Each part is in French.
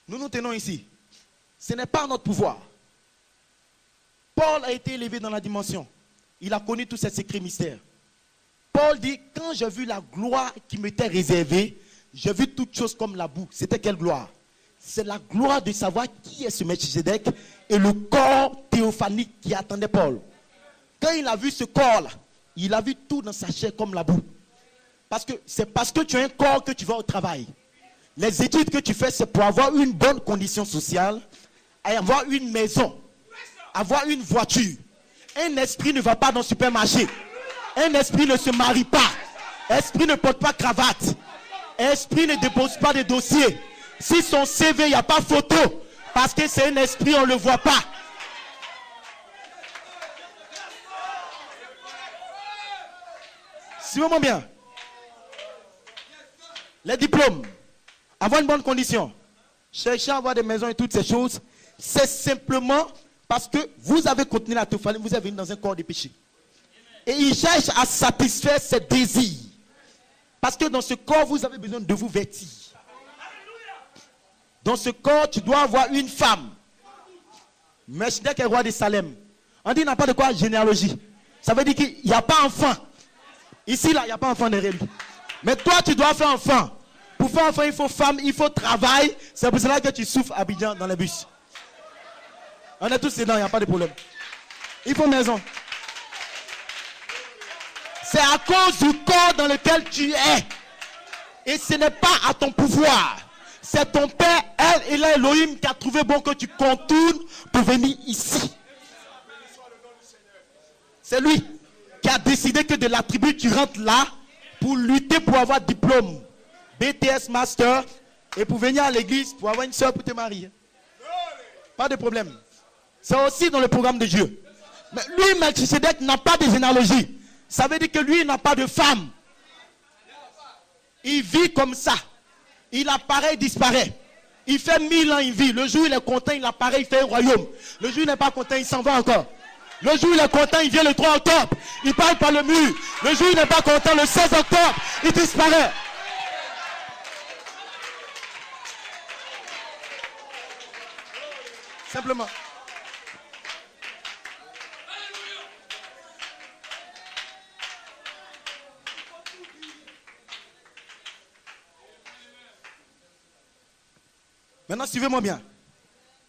Nous nous tenons ici. Ce n'est pas notre pouvoir. Paul a été élevé dans la dimension. Il a connu tous ces secrets mystères. Paul dit, quand j'ai vu la gloire qui m'était réservée, j'ai vu toutes choses comme la boue. C'était quelle gloire? C'est la gloire de savoir qui est ce Melchisedec et le corps théophanique qui attendait Paul. Quand il a vu ce corps-là, il a vu tout dans sa chair comme la boue. C'est parce que tu as un corps que tu vas au travail. Les études que tu fais, c'est pour avoir une bonne condition sociale, avoir une maison, avoir une voiture. Un esprit ne va pas dans le supermarché. Un esprit ne se marie pas. Esprit ne porte pas cravate. Esprit ne dépose pas de dossier. Si son CV, il n'y a pas photo, parce que c'est un esprit, on ne le voit pas. Suivez-moi bien. Les diplômes, avoir une bonne condition, chercher à avoir des maisons et toutes ces choses, c'est simplement parce que vous avez contenu la théophanie, vous êtes venu dans un corps de péché. Et il cherche à satisfaire ses désirs. Parce que dans ce corps, vous avez besoin de vous vêtir. Dans ce corps, tu dois avoir une femme. Melchisedec est roi de Salem. On dit qu'il n'a pas de quoi généalogie. Ça veut dire qu'il n'y a pas enfant. Ici, là, il n'y a pas enfant derrière lui. Mais toi, tu dois faire enfant. Pour faire enfant, il faut femme, il faut travail. C'est pour cela que tu souffres à Abidjan dans les bus. On est tous dedans, il n'y a pas de problème. Il faut maison. C'est à cause du corps dans lequel tu es. Et ce n'est pas à ton pouvoir. C'est ton père, elle et l'Elohim qui a trouvé bon que tu contournes pour venir ici. C'est lui qui a décidé que de la tribu tu rentres là pour lutter pour avoir diplôme. BTS Master et pour venir à l'église pour avoir une soeur pour te marier. Pas de problème. C'est aussi dans le programme de Dieu. Mais lui, Melchisedec, n'a pas de généalogie. Ça veut dire que lui, il n'a pas de femme. Il vit comme ça. Il apparaît, il disparaît. Il fait 1000 ans, il vit. Le jour où il est content, il apparaît, il fait un royaume. Le jour où il n'est pas content, il s'en va encore. Le jour où il est content, il vient le 3 octobre. Il parle par le mur. Le jour où il n'est pas content, le 16 octobre, il disparaît. Simplement. Maintenant, suivez-moi bien.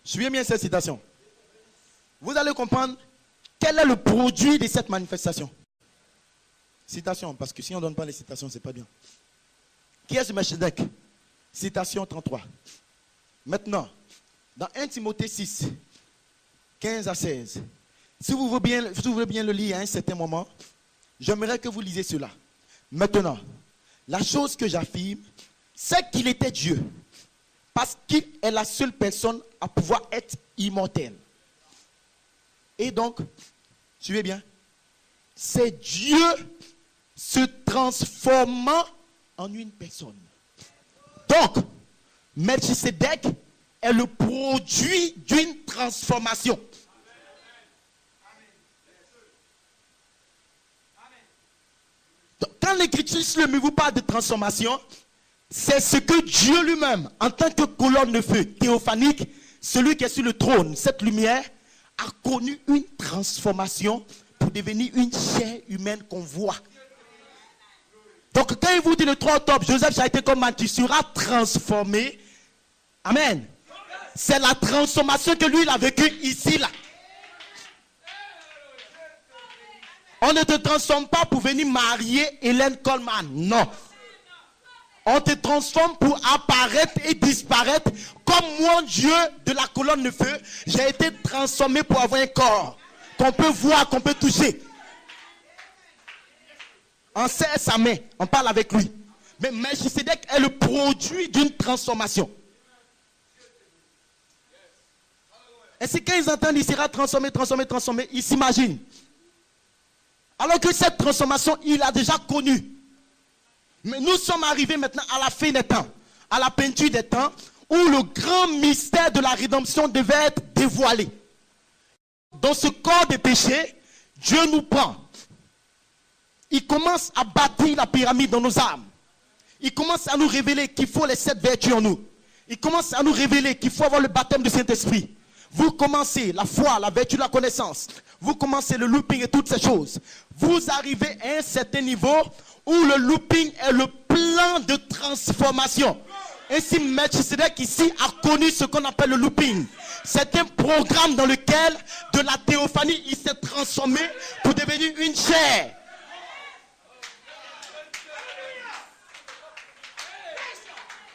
Suivez bien cette citation. Vous allez comprendre quel est le produit de cette manifestation. Citation, parce que si on ne donne pas les citations, ce n'est pas bien. Qui est ce Melchisedec? Citation 33. Maintenant, dans 1 Timothée 6, 15 à 16, si vous voulez bien le lire à un certain moment, j'aimerais que vous lisiez cela. Maintenant, la chose que j'affirme, c'est qu'il était Dieu. Parce qu'il est la seule personne à pouvoir être immortel. Et donc, suivez bien, c'est Dieu se transformant en une personne. Donc, Melchisedec est le produit d'une transformation. Donc, quand l'Écriture vous parle de transformation, c'est ce que Dieu lui-même, en tant que colonne de feu théophanique, celui qui est sur le trône, cette lumière, a connu une transformation pour devenir une chair humaine qu'on voit. Donc quand il vous dit le 3 octobre, Joseph a été comme man, tu seras transformé. Amen. C'est la transformation que lui il a vécue ici, là. On ne te transforme pas pour venir marier Hélène Coleman, non. On te transforme pour apparaître et disparaître. Comme moi, Dieu de la colonne de feu, j'ai été transformé pour avoir un corps qu'on peut voir, qu'on peut toucher. On serre sa main, on parle avec lui. Mais Melchisedec est le produit d'une transformation. Et c'est quand ils entendent, il sera transformé, ils s'imaginent. Alors que cette transformation, il a déjà connu. Mais nous sommes arrivés maintenant à la fin des temps, à la peinture des temps, où le grand mystère de la rédemption devait être dévoilé. Dans ce corps de péché, Dieu nous prend. Il commence à bâtir la pyramide dans nos âmes. Il commence à nous révéler qu'il faut les 7 vertus en nous. Il commence à nous révéler qu'il faut avoir le baptême du Saint-Esprit. Vous commencez la foi, la vertu, la connaissance. Vous commencez le looping et toutes ces choses. Vous arrivez à un certain niveau où le looping est le plan de transformation. Ainsi, Melchizedek ici a connu ce qu'on appelle le looping. C'est un programme dans lequel, de la théophanie, il s'est transformé pour devenir une chair.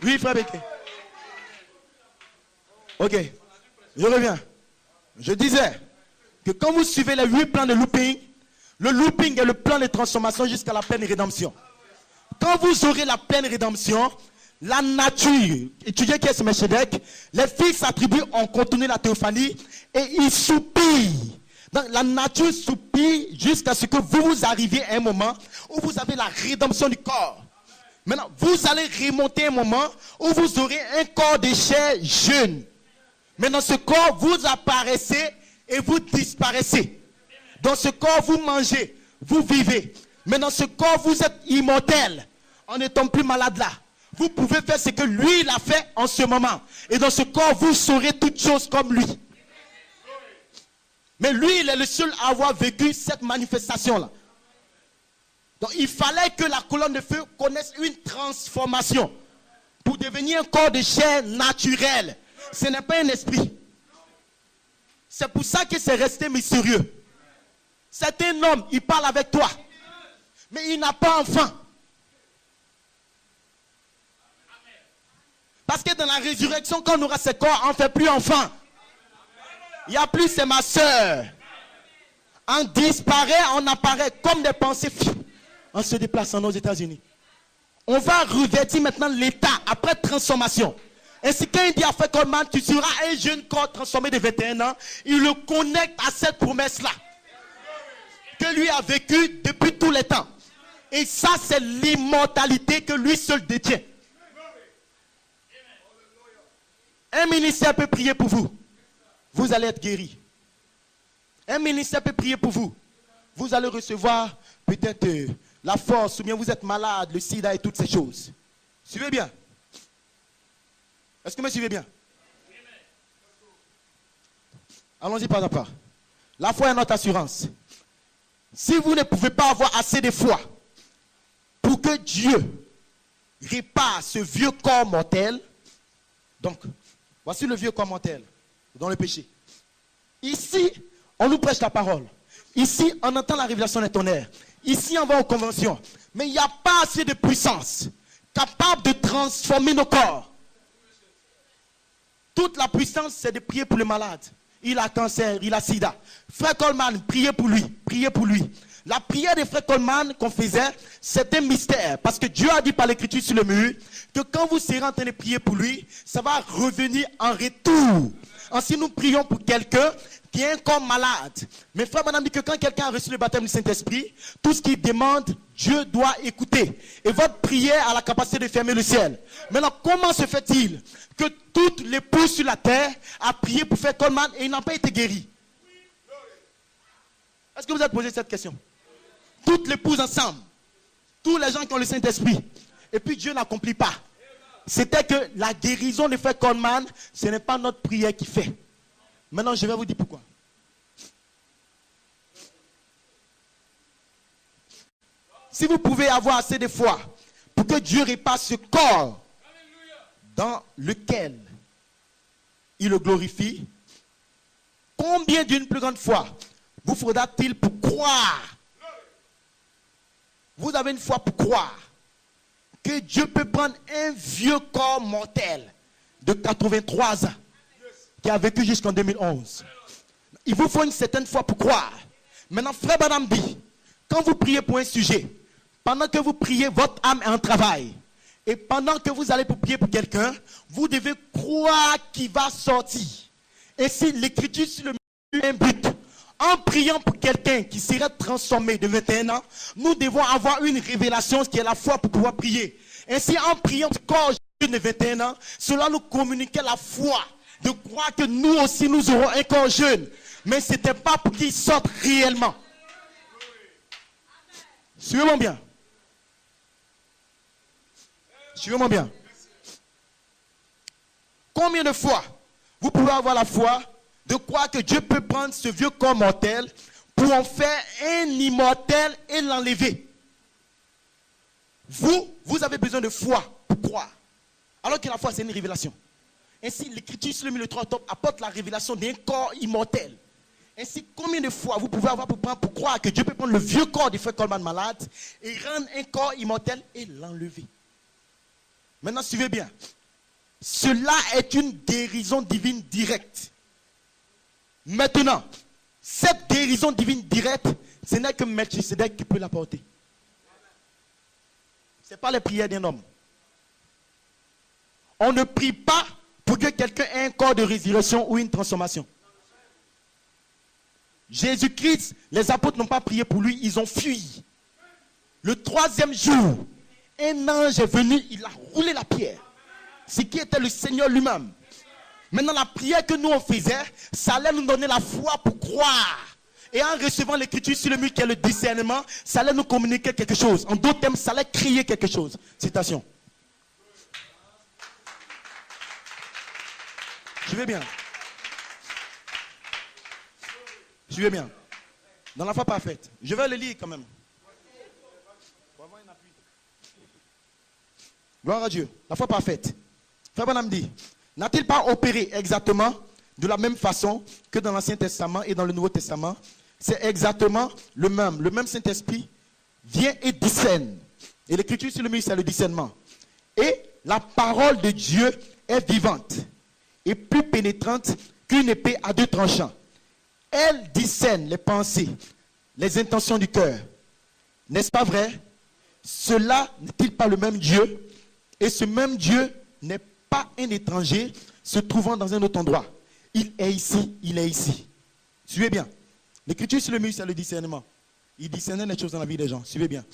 Oui, frère Béké. Ok, je reviens. Je disais que quand vous suivez les 8 plans de looping, le looping est le plan de transformation jusqu'à la pleine rédemption. Quand vous aurez la pleine rédemption, la nature, étudiez qui est ce Melchizedek, les fils attribués ont contenu la théophanie et ils soupirent. Donc la nature soupire jusqu'à ce que vous arriviez à un moment où vous avez la rédemption du corps. Maintenant, vous allez remonter un moment où vous aurez un corps de chair jeune. Mais dans ce corps, vous apparaissez et vous disparaissez. Dans ce corps, vous mangez, vous vivez. Mais dans ce corps, vous êtes immortel. En n'étant plus malade là. Vous pouvez faire ce que lui, il a fait en ce moment. Et dans ce corps, vous saurez toutes choses comme lui. Mais lui, il est le seul à avoir vécu cette manifestation-là. Donc, il fallait que la colonne de feu connaisse une transformation pour devenir un corps de chair naturel. Ce n'est pas un esprit. C'est pour ça que c'est resté mystérieux. C'est un homme, il parle avec toi. Mais il n'a pas enfant. Parce que dans la résurrection, quand on aura ce corps, on ne fait plus enfant. Il n'y a plus, c'est ma soeur. On disparaît, on apparaît comme des pensées. On se déplace aux États-Unis. On va revêtir maintenant l'état après transformation. Ainsi, quand il dit à Frère Coleman, tu seras un jeune corps transformé de 21 ans, il le connecte à cette promesse-là. Que lui a vécu depuis tous les temps. Et ça, c'est l'immortalité que lui seul détient. Un ministère peut prier pour vous. Vous allez être guéri. Un ministère peut prier pour vous. Vous allez recevoir peut-être la force, ou bien vous êtes malade, le sida et toutes ces choses. Suivez bien. Est-ce que vous me suivez bien? Allons-y pas à pas. La foi est notre assurance. Si vous ne pouvez pas avoir assez de foi pour que Dieu répare ce vieux corps mortel, donc, voici le vieux corps mortel dans le péché. Ici, on nous prêche la parole. Ici, on entend la révélation des tonnerres. Ici, on va aux conventions. Mais il n'y a pas assez de puissance capable de transformer nos corps. Toute la puissance, c'est de prier pour le malade. Il a cancer, il a sida. Frère Coleman, priez pour lui, priez pour lui. La prière de Frère Coleman qu'on faisait, c'est un mystère. Parce que Dieu a dit par l'écriture sur le mur que quand vous serez en train de prier pour lui, ça va revenir en retour. Ainsi, nous prions pour quelqu'un qui est un corps malade. Mais frère, madame dit que quand quelqu'un a reçu le baptême du Saint-Esprit, tout ce qu'il demande, Dieu doit écouter. Et votre prière a la capacité de fermer le ciel. Maintenant, comment se fait-il que toutes les époux sur la terre a prié pour faire Coleman et ils n'ont pas été guéris? Est-ce que vous avez posé cette question? Toutes les épouses ensemble, tous les gens qui ont le Saint-Esprit, et puis Dieu n'accomplit pas. C'était que la guérison de frère Coleman, ce n'est pas notre prière qui fait. Maintenant, je vais vous dire pourquoi. Si vous pouvez avoir assez de foi pour que Dieu répare ce corps dans lequel il le glorifie, combien d'une plus grande foi vous faudra-t-il pour croire? Vous avez une foi pour croire que Dieu peut prendre un vieux corps mortel de 83 ans qui a vécu jusqu'en 2011. Il vous faut une certaine foi pour croire. Maintenant, frère Badam dit, quand vous priez pour un sujet, pendant que vous priez, votre âme est en travail. Et pendant que vous allez pour prier pour quelqu'un, vous devez croire qu'il va sortir. Et si l'écriture sur le mur est un but, en priant pour quelqu'un qui serait transformé de 21 ans, nous devons avoir une révélation qui est la foi pour pouvoir prier. Ainsi, en priant pour corps jeune de 21 ans, cela nous communiquait la foi de croire que nous aussi nous aurons un corps jeune. Mais ce n'était pas pour qu'il sorte réellement. Suivez-moi bien. Suivez-moi bien. Combien de fois vous pouvez avoir la foi de croire que Dieu peut prendre ce vieux corps mortel pour en faire un immortel et l'enlever? Vous avez besoin de foi pour croire. Alors que la foi, c'est une révélation. Ainsi, l'Écriture sur le 3 octobre apporte la révélation d'un corps immortel. Ainsi, combien de fois vous pouvez avoir pour croire que Dieu peut prendre le vieux corps de frère Coleman malade et rendre un corps immortel et l'enlever? Maintenant, suivez bien. Cela est une guérison divine directe. Maintenant, cette guérison divine directe, ce n'est que Melchisedec qui peut l'apporter. Ce n'est pas les prières d'un homme. On ne prie pas pour que quelqu'un ait un corps de résurrection ou une transformation. Jésus-Christ, les apôtres n'ont pas prié pour lui, ils ont fui. Le 3e jour, un ange est venu, il a roulé la pierre. Ce qui était le Seigneur lui-même. Maintenant, la prière que nous on faisait, ça allait nous donner la foi pour croire. Et en recevant l'écriture sur le mur qui est le discernement, ça allait nous communiquer quelque chose. En d'autres termes, ça allait crier quelque chose. Citation. Je vais bien. Je vais bien. Dans la foi parfaite. Je vais le lire quand même. Pour avoir un appui. Gloire à Dieu. La foi parfaite. Frère Branham dit, n'a-t-il pas opéré exactement de la même façon que dans l'Ancien Testament et dans le Nouveau Testament? C'est exactement le même. Le même Saint-Esprit vient et discerne. Et l'écriture sur le mur, c'est le discernement. Et la parole de Dieu est vivante et plus pénétrante qu'une épée à 2 tranchants. Elle discerne les pensées, les intentions du cœur. N'est-ce pas vrai? Cela n'est-il pas le même Dieu? Et ce même Dieu n'est pas un étranger se trouvant dans un autre endroit. Il est ici, il est ici. Suivez bien. L'écriture sur le mur, c'est le discernement. Il discernait les choses dans la vie des gens. Suivez bien.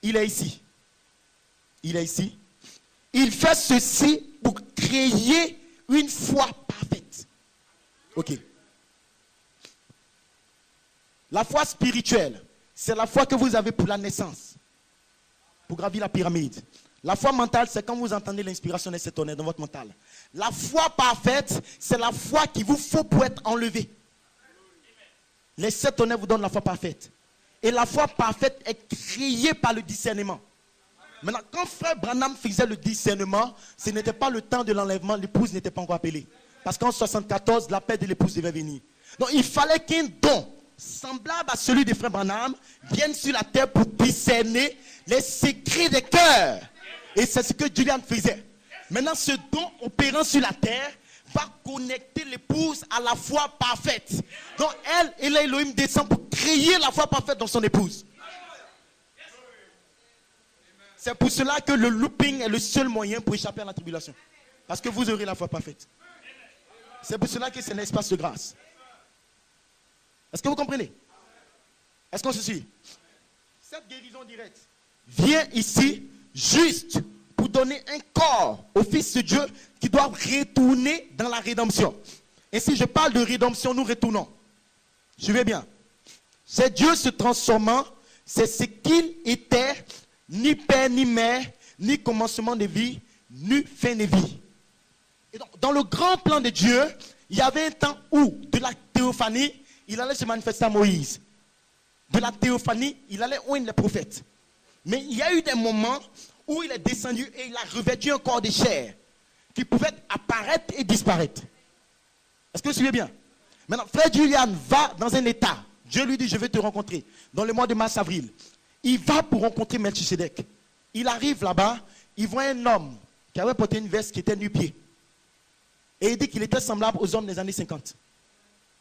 Il est ici. Il est ici. Il fait ceci pour créer une foi parfaite. Ok. La foi spirituelle, c'est la foi que vous avez pour la naissance, pour gravir la pyramide. La foi mentale, c'est quand vous entendez l'inspiration de cet tonnerre dans votre mental. La foi parfaite, c'est la foi qu'il vous faut pour être enlevé. Les 7 tonnerres vous donnent la foi parfaite. Et la foi parfaite est créée par le discernement. Maintenant, quand frère Branham faisait le discernement, ce n'était pas le temps de l'enlèvement, l'épouse n'était pas encore appelée. Parce qu'en 1974, l'appel de l'épouse devait venir. Donc il fallait qu'un don semblable à celui de frère Branham vienne sur la terre pour discerner les secrets des cœurs. Et c'est ce que Julian faisait. Maintenant, ce don opérant sur la terre va connecter l'épouse à la foi parfaite. Donc elle et l'Élohim descend pour créer la foi parfaite dans son épouse. C'est pour cela que le looping est le seul moyen pour échapper à la tribulation. Parce que vous aurez la foi parfaite. C'est pour cela que c'est un espace de grâce. Est-ce que vous comprenez? Est-ce qu'on se suit? Cette guérison directe vient ici juste pour donner un corps au Fils de Dieu qui doit retourner dans la rédemption. Et si je parle de rédemption, nous retournons. Suivez bien. C'est Dieu se transformant, c'est ce qu'il était, ni père, ni mère, ni commencement de vie, ni fin de vie. Et donc, dans le grand plan de Dieu, il y avait un temps où, de la théophanie, il allait se manifester à Moïse. De la théophanie, il allait oindre les prophètes. Mais il y a eu des moments où il est descendu et il a revêtu un corps de chair qui pouvait apparaître et disparaître. Est-ce que vous suivez bien? Maintenant, frère Julian va dans un état. Dieu lui dit, je vais te rencontrer dans le mois de mars-avril. Il va pour rencontrer Melchisedec. Il arrive là-bas, il voit un homme qui avait porté une veste qui était nu-pied. Et il dit qu'il était semblable aux hommes des années 50.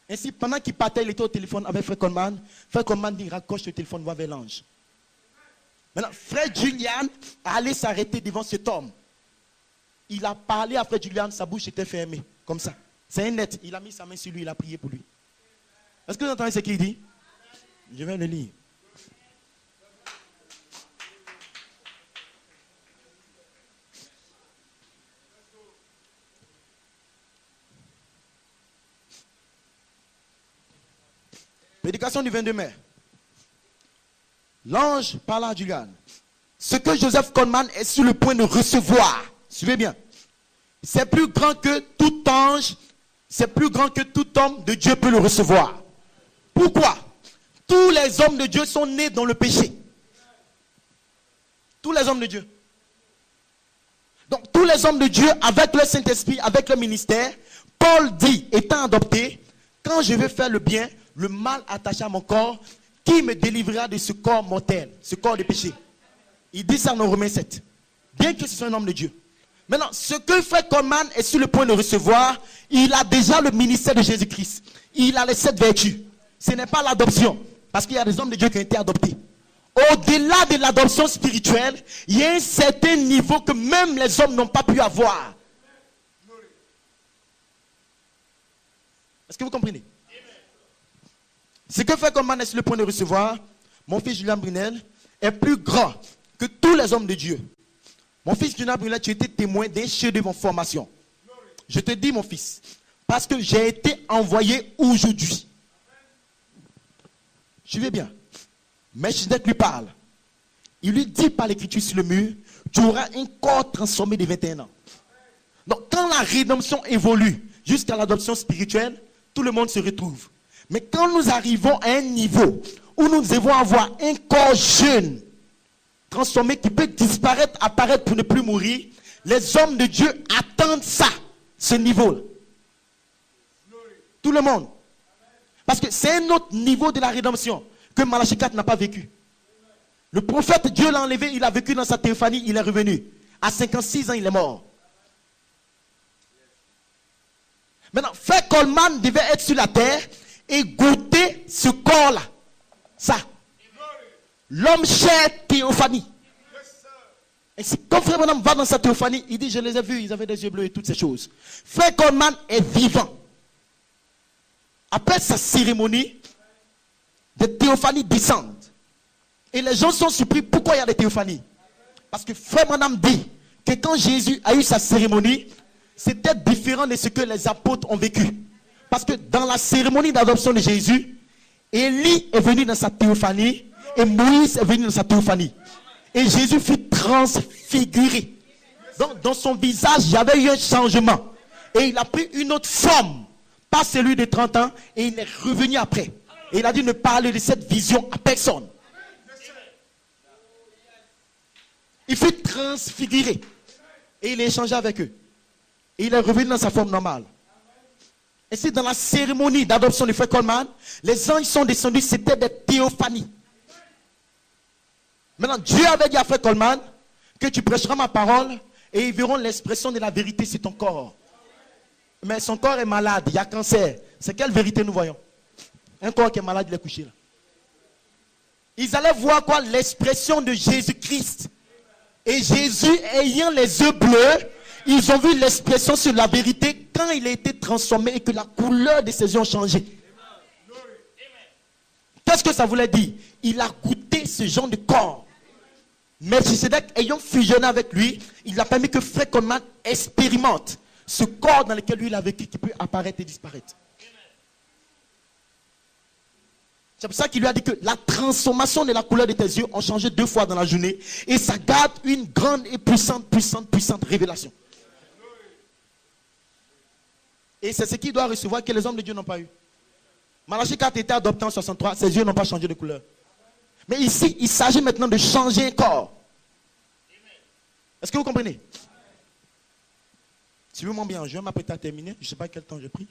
Ainsi, pendant qu'il partait, il était au téléphone avec frère Coleman. Frère Coleman dit, raccroche le téléphone, va vers l'ange. Maintenant, frère Julian allait s'arrêter devant cet homme. Il a parlé à frère Julian, sa bouche était fermée, comme ça. C'est un net. Il a mis sa main sur lui, il a prié pour lui. Est-ce que vous entendez ce qu'il dit? Je vais le lire. Prédication du 22 mai. L'ange parla à Julian. Ce que Joseph Coleman est sur le point de recevoir, suivez bien, c'est plus grand que tout ange, c'est plus grand que tout homme de Dieu peut le recevoir. Pourquoi? Tous les hommes de Dieu sont nés dans le péché. Tous les hommes de Dieu. Donc tous les hommes de Dieu, avec le Saint-Esprit, avec le ministère, Paul dit, étant adopté, quand je veux faire le bien, le mal attaché à mon corps, qui me délivrera de ce corps mortel, ce corps de péché? Il dit ça dans Romains 7. Bien que ce soit un homme de Dieu. Maintenant, ce que Frère Coleman est sur le point de recevoir, il a déjà le ministère de Jésus-Christ. Il a les 7 vertus. Ce n'est pas l'adoption. Parce qu'il y a des hommes de Dieu qui ont été adoptés. Au-delà de l'adoption spirituelle, il y a un certain niveau que même les hommes n'ont pas pu avoir. Est-ce que vous comprenez? Ce que Frère Coleman est sur le point de recevoir, mon fils Julien Brunel, est plus grand que tous les hommes de Dieu. Mon fils Julien Brunel, tu étais témoin d'un chef-d'œuvre en formation. Je te dis, mon fils, parce que j'ai été envoyé aujourd'hui. Suivez bien. Melchizedek lui parle. Il lui dit par l'écriture sur le mur, tu auras un corps transformé de 21 ans. Donc quand la rédemption évolue jusqu'à l'adoption spirituelle, tout le monde se retrouve. Mais quand nous arrivons à un niveau où nous devons avoir un corps jeune, transformé, qui peut disparaître, apparaître pour ne plus mourir, les hommes de Dieu attendent ça, ce niveau-là. Tout le monde. Parce que c'est un autre niveau de la rédemption que Malachie 4 n'a pas vécu. Le prophète, Dieu l'a enlevé, il a vécu dans sa théophanie, il est revenu. À 56 ans, il est mort. Maintenant, Frère Coleman devait être sur la terre et goûter ce corps-là. Ça. L'homme cher théophanie. Et quand Frère Coleman va dans sa théophanie, il dit, je les ai vus, ils avaient des yeux bleus et toutes ces choses. Frère Coleman est vivant. Après sa cérémonie, des théophanies descendent. Et les gens sont surpris. Pourquoi il y a des théophanies? Parce que Frère Branham dit que quand Jésus a eu sa cérémonie, c'était différent de ce que les apôtres ont vécu. Parce que dans la cérémonie d'adoption de Jésus, Élie est venu dans sa théophanie et Moïse est venu dans sa théophanie. Et Jésus fut transfiguré. Donc dans son visage, il y avait eu un changement. Et il a pris une autre forme. Pas celui de 30 ans. Et il est revenu après. Et il a dit ne parler de cette vision à personne. Il fut transfiguré. Et il a échangé avec eux. Et il est revenu dans sa forme normale. Et c'est dans la cérémonie d'adoption de Frère Coleman, les anges sont descendus, c'était des théophanies. Maintenant, Dieu avait dit à Frère Coleman que tu prêcheras ma parole et ils verront l'expression de la vérité sur ton corps. Mais son corps est malade, il y a cancer. C'est quelle vérité nous voyons? Un corps qui est malade, il est couché là. Ils allaient voir quoi? L'expression de Jésus-Christ. Et Jésus, ayant les yeux bleus, ils ont vu l'expression sur la vérité quand il a été transformé et que la couleur de ses yeux ont changé. Qu'est-ce que ça voulait dire? Il a goûté ce genre de corps. Melchizedek, ayant fusionné avec lui, il a permis que Frère Coleman expérimente ce corps dans lequel lui il a vécu, qui peut apparaître et disparaître. C'est pour ça qu'il lui a dit que la transformation de la couleur de tes yeux ont changé 2 fois dans la journée. Et ça garde une grande et puissante révélation. Et c'est ce qu'il doit recevoir que les hommes de Dieu n'ont pas eu. Malachie 4 était adopté en 63, ses yeux n'ont pas changé de couleur. Mais ici, il s'agit maintenant de changer un corps. Est-ce que vous comprenez? Suivez-moi bien, je vais m'apprêter à terminer. Je ne sais pas quel temps j'ai pris.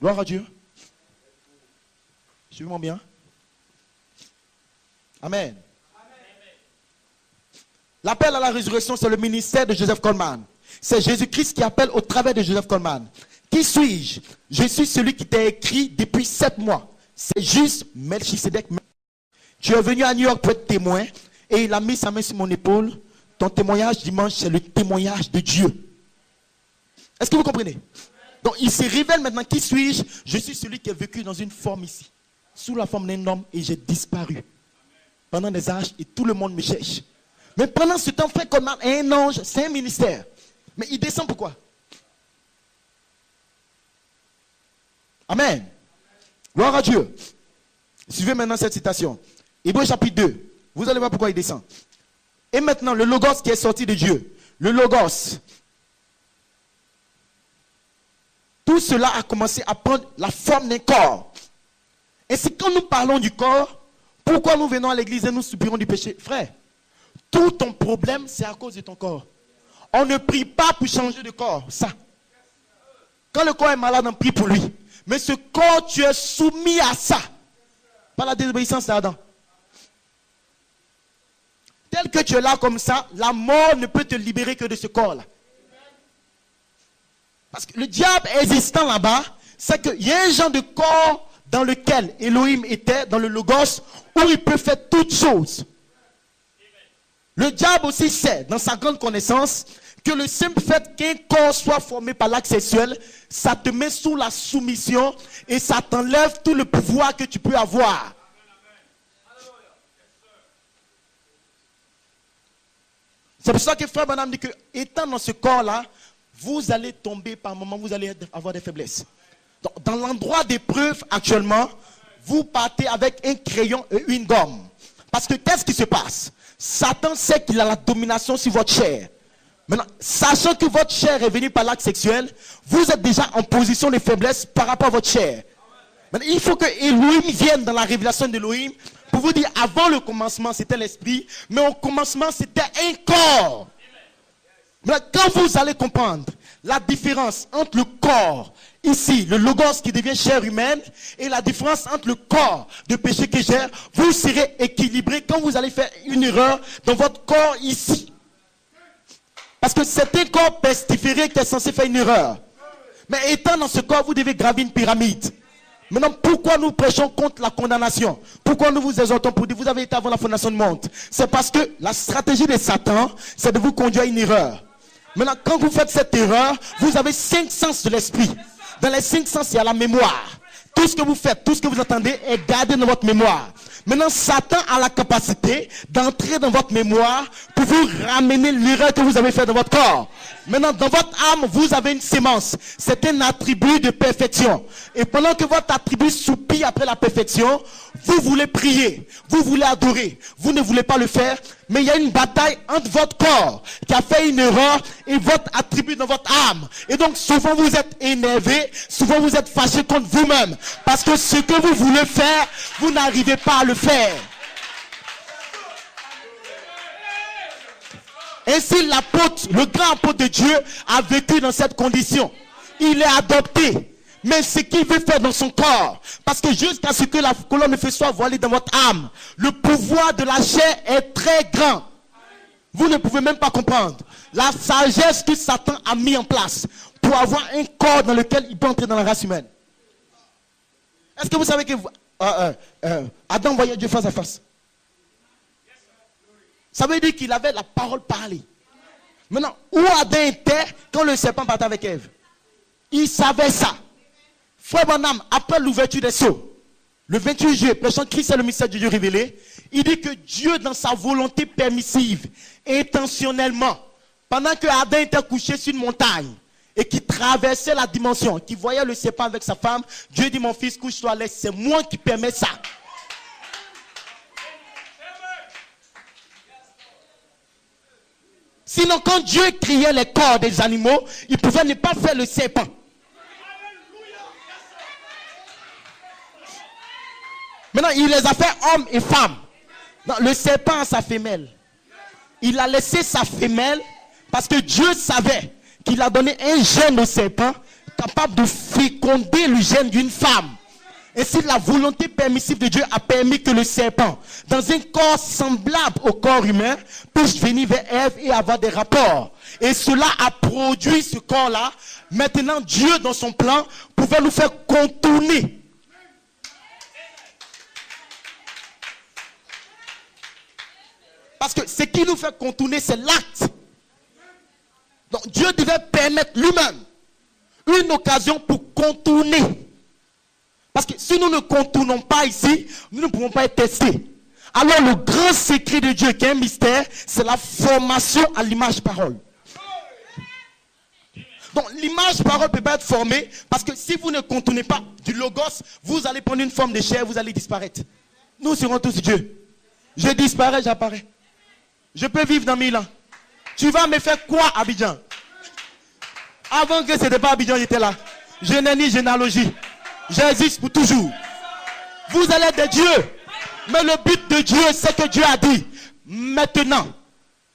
Gloire à Dieu. Suivez-moi bien. Amen. L'appel à la résurrection, c'est le ministère de Joseph Coleman. C'est Jésus-Christ qui appelle au travers de Joseph Coleman. Qui suis-je? Je suis celui qui t'a écrit depuis 7 mois. C'est juste Melchizedek. Tu es venu à New York pour être témoin et il a mis sa main sur mon épaule. Ton témoignage dimanche, c'est le témoignage de Dieu. Est-ce que vous comprenez? Donc il se révèle maintenant. Qui suis-je? Je suis celui qui a vécu dans une forme ici, sous la forme d'un homme, et j'ai disparu pendant des âges et tout le monde me cherche. Mais pendant ce temps, Frère Coleman est un ange, c'est un ministère. Mais il descend pourquoi? Amen. Gloire à Dieu. Suivez maintenant cette citation. Hébreux chapitre 2. Vous allez voir pourquoi il descend. Et maintenant, le Logos qui est sorti de Dieu. Le Logos. tout cela a commencé à prendre la forme d'un corps. Et c'est quand nous parlons du corps, pourquoi nous venons à l'église et nous subirons du péché? Frère, tout ton problème, c'est à cause de ton corps. On ne prie pas pour changer de corps, ça. Quand le corps est malade, on prie pour lui. Mais ce corps, tu es soumis à ça. Par la désobéissance d'Adam. Tel que tu es là comme ça, la mort ne peut te libérer que de ce corps-là. Parce que le diable existant là-bas, c'est qu'il y a un genre de corps dans lequel Elohim était, dans le Logos, où il peut faire toutes choses. Le diable aussi sait, dans sa grande connaissance, que le simple fait qu'un corps soit formé par l'acte sexuel, ça te met sous la soumission et ça t'enlève tout le pouvoir que tu peux avoir. C'est pour ça que Frère Branham dit que, étant dans ce corps-là, vous allez tomber par moments, vous allez avoir des faiblesses. Donc, dans l'endroit d'épreuve actuellement, vous partez avec un crayon et une gomme. Parce que qu'est-ce qui se passe? Satan sait qu'il a la domination sur votre chair. Maintenant, sachant que votre chair est venue par l'acte sexuel, vous êtes déjà en position de faiblesse par rapport à votre chair. Maintenant, il faut que Elohim vienne dans la révélation d'Elohim pour vous dire, avant le commencement, c'était l'esprit, mais au commencement, c'était un corps. Maintenant, quand vous allez comprendre la différence entre le corps, ici, le logos qui devient chair humaine, et la différence entre le corps de péché que j'ai, vous serez équilibré quand vous allez faire une erreur dans votre corps ici. Parce que c'est un corps pestiféré qui est censé faire une erreur. Mais étant dans ce corps, vous devez graver une pyramide. Maintenant, pourquoi nous prêchons contre la condamnation? Pourquoi nous vous exhortons pour dire, vous avez été avant la fondation du monde? C'est parce que la stratégie de Satan, c'est de vous conduire à une erreur. Maintenant, quand vous faites cette erreur, vous avez 5 sens de l'esprit. Dans les 5 sens, il y a la mémoire. Tout ce que vous faites, tout ce que vous entendez est gardé dans votre mémoire. Maintenant, Satan a la capacité d'entrer dans votre mémoire pour vous ramener l'erreur que vous avez faite dans votre corps. Maintenant, dans votre âme, vous avez une sémence. C'est un attribut de perfection. Et pendant que votre attribut soupire après la perfection, vous voulez prier, vous voulez adorer, vous ne voulez pas le faire, mais il y a une bataille entre votre corps qui a fait une erreur et votre attribut dans votre âme. Et donc souvent vous êtes énervé, souvent vous êtes fâché contre vous-même, parce que ce que vous voulez faire, vous n'arrivez pas à le faire. Ainsi l'apôtre, le grand apôtre de Dieu a vécu dans cette condition. Il est adopté. Mais ce qu'il veut faire dans son corps, parce que jusqu'à ce que la colonne de feu soit voilée dans votre âme, le pouvoir de la chair est très grand. Vous ne pouvez même pas comprendre la sagesse que Satan a mis en place pour avoir un corps dans lequel il peut entrer dans la race humaine. Est-ce que vous savez que Adam voyait Dieu face à face? Ça veut dire qu'il avait la parole parlée. Maintenant, où Adam était quand le serpent partait avec Ève? Il savait ça. Frère Branham, après l'ouverture des sceaux, le 28 juillet, prêchant Christ est le mystère de Dieu révélé, il dit que Dieu, dans sa volonté permissive, intentionnellement, pendant que Adam était couché sur une montagne, et qui traversait la dimension, qui voyait le serpent avec sa femme, Dieu dit, mon fils, couche-toi à l'aise, c'est moi qui permets ça. Sinon, quand Dieu criait les corps des animaux, il pouvait ne pas faire le serpent. Maintenant, il les a fait hommes et femmes. Non, le serpent a sa femelle. Il a laissé sa femelle parce que Dieu savait qu'il a donné un gène au serpent capable de féconder le gène d'une femme. Et si la volonté permissive de Dieu a permis que le serpent, dans un corps semblable au corps humain, puisse venir vers Ève et avoir des rapports. Et cela a produit ce corps-là. Maintenant, Dieu, dans son plan, pouvait nous faire contourner. Parce que ce qui nous fait contourner, c'est l'acte. Donc Dieu devait permettre lui-même une occasion pour contourner. Parce que si nous ne contournons pas ici, nous ne pouvons pas être testés. Alors le grand secret de Dieu, qui est un mystère, c'est la formation à l'image parole. Donc l'image parole ne peut pas être formée, parce que si vous ne contournez pas du logos, vous allez prendre une forme de chair, vous allez disparaître. Nous serons tous Dieu. Je disparais, j'apparais. Je peux vivre dans 1000 ans. Tu vas me faire quoi, Abidjan? Avant que ce n'était pas Abidjan, j'étais là. Je n'ai ni généalogie. J'existe pour toujours. Vous allez être des dieux. Mais le but de Dieu, c'est que Dieu a dit, maintenant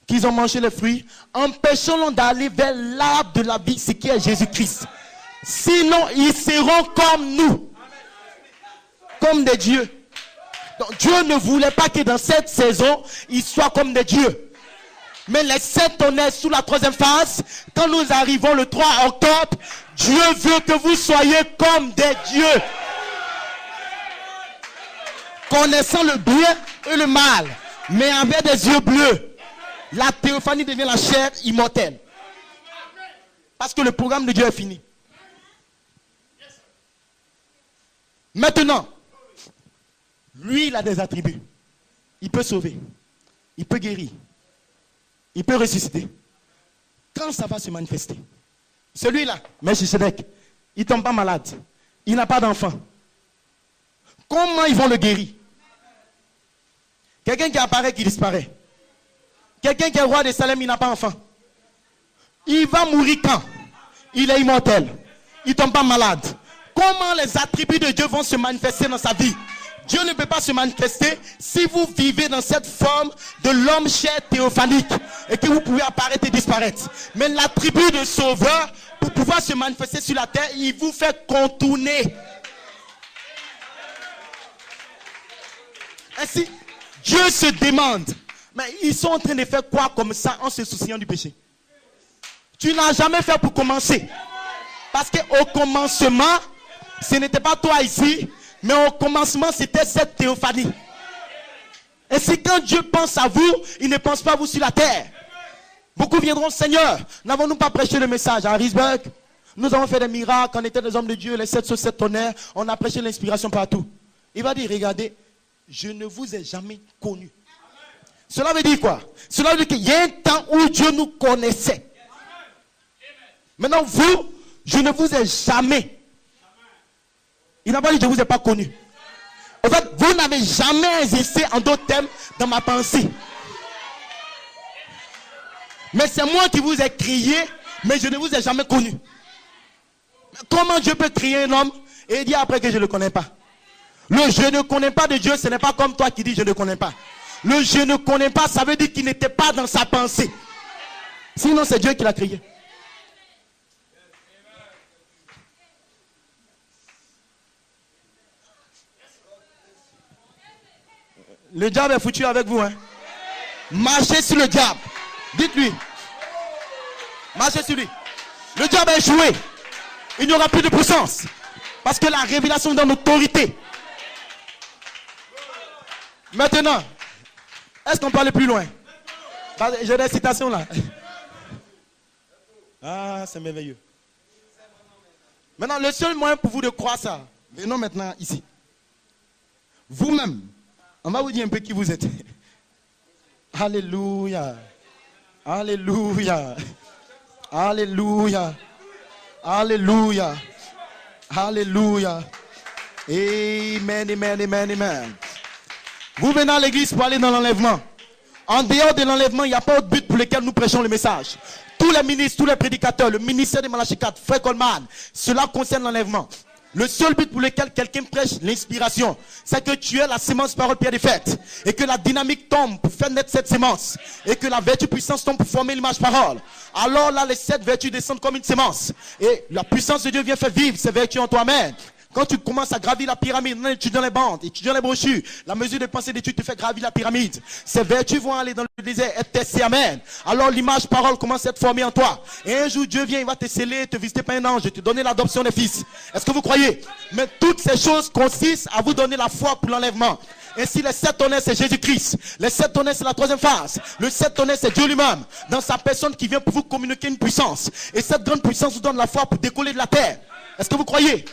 qu'ils ont mangé les fruits, empêchons-les d'aller vers l'arbre de la vie, ce qui est Jésus-Christ. Sinon, ils seront comme nous. Comme des dieux. Donc, Dieu ne voulait pas que dans cette saison, ils soient comme des dieux. Mais les 7 tonnerres sous la 3e phase, quand nous arrivons le 3 octobre, Dieu veut que vous soyez comme des dieux. Connaissant le bien et le mal, mais avec des yeux bleus. La théophanie devient la chair immortelle. Parce que le programme de Dieu est fini. Maintenant, lui, il a des attributs. Il peut sauver. Il peut guérir. Il peut ressusciter. Quand ça va se manifester? Celui-là, Melchisedec, il ne tombe pas malade. Il n'a pas d'enfant. Comment ils vont le guérir? Quelqu'un qui apparaît, qui disparaît. Quelqu'un qui est roi de Salem, il n'a pas d'enfant. Il va mourir quand? Il est immortel. Il ne tombe pas malade. Comment les attributs de Dieu vont se manifester dans sa vie? Dieu ne peut pas se manifester si vous vivez dans cette forme de l'homme chair théophanique et que vous pouvez apparaître et disparaître. Mais l'attribut de sauveur, pour pouvoir se manifester sur la terre, il vous fait contourner. Ainsi, Dieu se demande, mais ils sont en train de faire quoi comme ça en se souciant du péché? Tu n'as jamais fait pour commencer. Parce qu'au commencement, ce n'était pas toi ici, mais au commencement, c'était cette théophanie. Et c'est quand Dieu pense à vous, il ne pense pas à vous sur la terre. Beaucoup viendront, Seigneur, n'avons-nous pas prêché le message à Harrisburg? Nous avons fait des miracles, on était des hommes de Dieu, les 7 sur 7 tonnerres, on a prêché l'inspiration partout. Il va dire, regardez, je ne vous ai jamais connu. Cela veut dire quoi? Cela veut dire qu'il y a un temps où Dieu nous connaissait. Maintenant, vous, je ne vous ai jamais. Il n'a pas dit je ne vous ai pas connu. En fait, vous n'avez jamais existé en d'autres termes dans ma pensée. Mais c'est moi qui vous ai crié, mais je ne vous ai jamais connu. Comment Dieu peut crier un homme et dire après que je ne le connais pas? Le je ne connais pas de Dieu, ce n'est pas comme toi qui dis je ne connais pas. Le je ne connais pas, ça veut dire qu'il n'était pas dans sa pensée. Sinon, c'est Dieu qui l'a crié. Le diable est foutu avec vous. Hein? Marchez sur le diable. Dites-lui. Marchez sur lui. Le diable a échoué. Il n'y aura plus de puissance. Parce que la révélation donne l'autorité. Maintenant, est-ce qu'on peut aller plus loin? J'ai des citations là. Ah, c'est merveilleux. Maintenant, le seul moyen pour vous de croire ça, venons maintenant ici. Vous-même, on va vous dire un peu qui vous êtes. Alléluia. Alléluia. Alléluia. Alléluia. Alléluia. Amen, amen, amen, amen. Vous venez à l'église pour aller dans l'enlèvement. En dehors de l'enlèvement, il n'y a pas autre but pour lequel nous prêchons le message. Tous les ministres, tous les prédicateurs, le ministère de Malachi 4, Frère Coleman, cela concerne l'enlèvement. Le seul but pour lequel quelqu'un prêche l'inspiration, c'est que tu aies la sémence parole pierre de fête. Et que la dynamique tombe pour faire naître cette sémence. Et que la vertu puissance tombe pour former l'image parole. Alors là, les 7 vertus descendent comme une sémence. Et la puissance de Dieu vient faire vivre ces vertus en toi-même. Quand tu commences à gravir la pyramide, en étudiant les bandes, étudiant les brochures, la mesure de pensée d'étude te fait gravir la pyramide. Ces vertus vont aller dans le désert, être testées, amen. Alors l'image parole commence à être formée en toi. Et un jour Dieu vient, il va te sceller, te visiter par un ange, te donner l'adoption des fils. Est-ce que vous croyez? Mais toutes ces choses consistent à vous donner la foi pour l'enlèvement. Ainsi les 7 tonnerres c'est Jésus-Christ. Les 7 tonnerres c'est la 3e phase. Le 7 tonnerres c'est Dieu lui-même. Dans sa personne qui vient pour vous communiquer une puissance. Et cette grande puissance vous donne la foi pour décoller de la terre. Est-ce que vous croyez?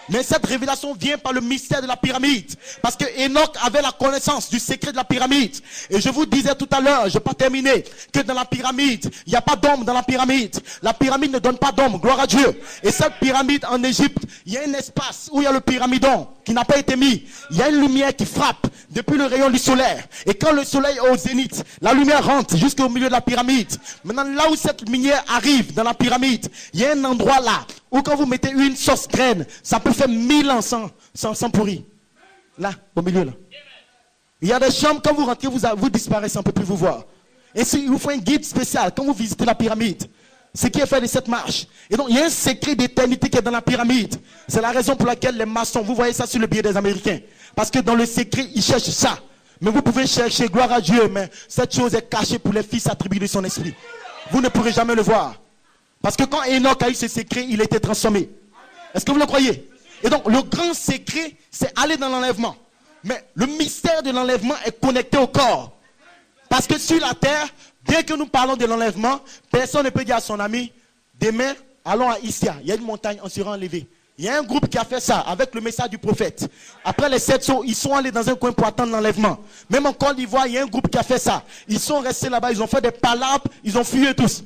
Mais cette révélation vient par le mystère de la pyramide. Parce que Enoch avait la connaissance du secret de la pyramide. Et je vous disais tout à l'heure, je ne vais pas terminer, que dans la pyramide, il n'y a pas d'homme dans la pyramide. La pyramide ne donne pas d'homme, gloire à Dieu. Et cette pyramide en Égypte, il y a un espace où il y a le pyramidon. qui n'a pas été mis. Il y a une lumière qui frappe depuis le rayon du soleil. Et quand le soleil est au zénith, la lumière rentre jusqu'au milieu de la pyramide. Maintenant, là où cette lumière arrive dans la pyramide, il y a un endroit là où quand vous mettez une sauce graine, ça peut faire 1000 ans sans pourrir. Là, au milieu là. Il y a des chambres, quand vous rentrez, vous disparaissez, on ne peut plus vous voir. Et il vous faut un guide spécial quand vous visitez la pyramide. Ce qui est fait de cette marche. Et donc, il y a un secret d'éternité qui est dans la pyramide. C'est la raison pour laquelle les maçons, vous voyez ça sur le billet des Américains. Parce que dans le secret, ils cherchent ça. Mais vous pouvez chercher, gloire à Dieu, mais cette chose est cachée pour les fils attribués de son esprit. Vous ne pourrez jamais le voir. Parce que quand Enoch a eu ce secret, il était transformé. Est-ce que vous le croyez? Et donc, le grand secret, c'est aller dans l'enlèvement. Mais le mystère de l'enlèvement est connecté au corps. Parce que sur la terre, bien que nous parlons de l'enlèvement, personne ne peut dire à son ami, demain, allons à Issia, il y a une montagne, on sera enlevé. Il y a un groupe qui a fait ça avec le message du prophète. Après les 7 sauts, ils sont allés dans un coin pour attendre l'enlèvement. Même en Côte d'Ivoire, il y a un groupe qui a fait ça. Ils sont restés là-bas, ils ont fait des palabres, ils ont fui tous.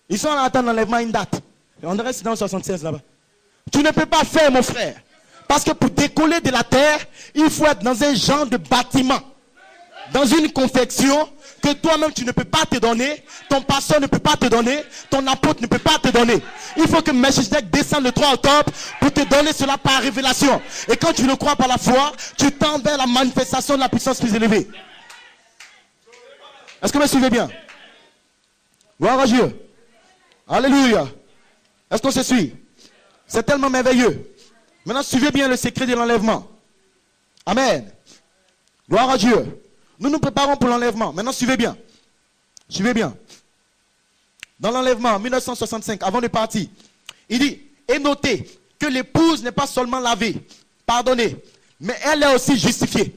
Ils sont allés attendre l'enlèvement à une date. On reste dans le 76 là-bas. Tu ne peux pas faire, mon frère. Parce que pour décoller de la terre, il faut être dans un genre de bâtiment. Dans une confection que toi-même tu ne peux pas te donner, ton pasteur ne peut pas te donner, ton apôtre ne peut pas te donner. Il faut que Melchizedek descende le 3 octobre pour te donner cela par révélation. Et quand tu le crois par la foi, tu tends vers la manifestation de la puissance plus élevée. Est-ce que vous me suivez bien? Gloire à Dieu. Alléluia. Est-ce qu'on se suit? C'est tellement merveilleux. Maintenant, suivez bien le secret de l'enlèvement. Amen. Gloire à Dieu. Nous nous préparons pour l'enlèvement. Maintenant, suivez bien. Suivez bien. Dans l'enlèvement, en 1965, avant de partir, il dit, et notez que l'épouse n'est pas seulement lavée, pardonnée, mais elle est aussi justifiée.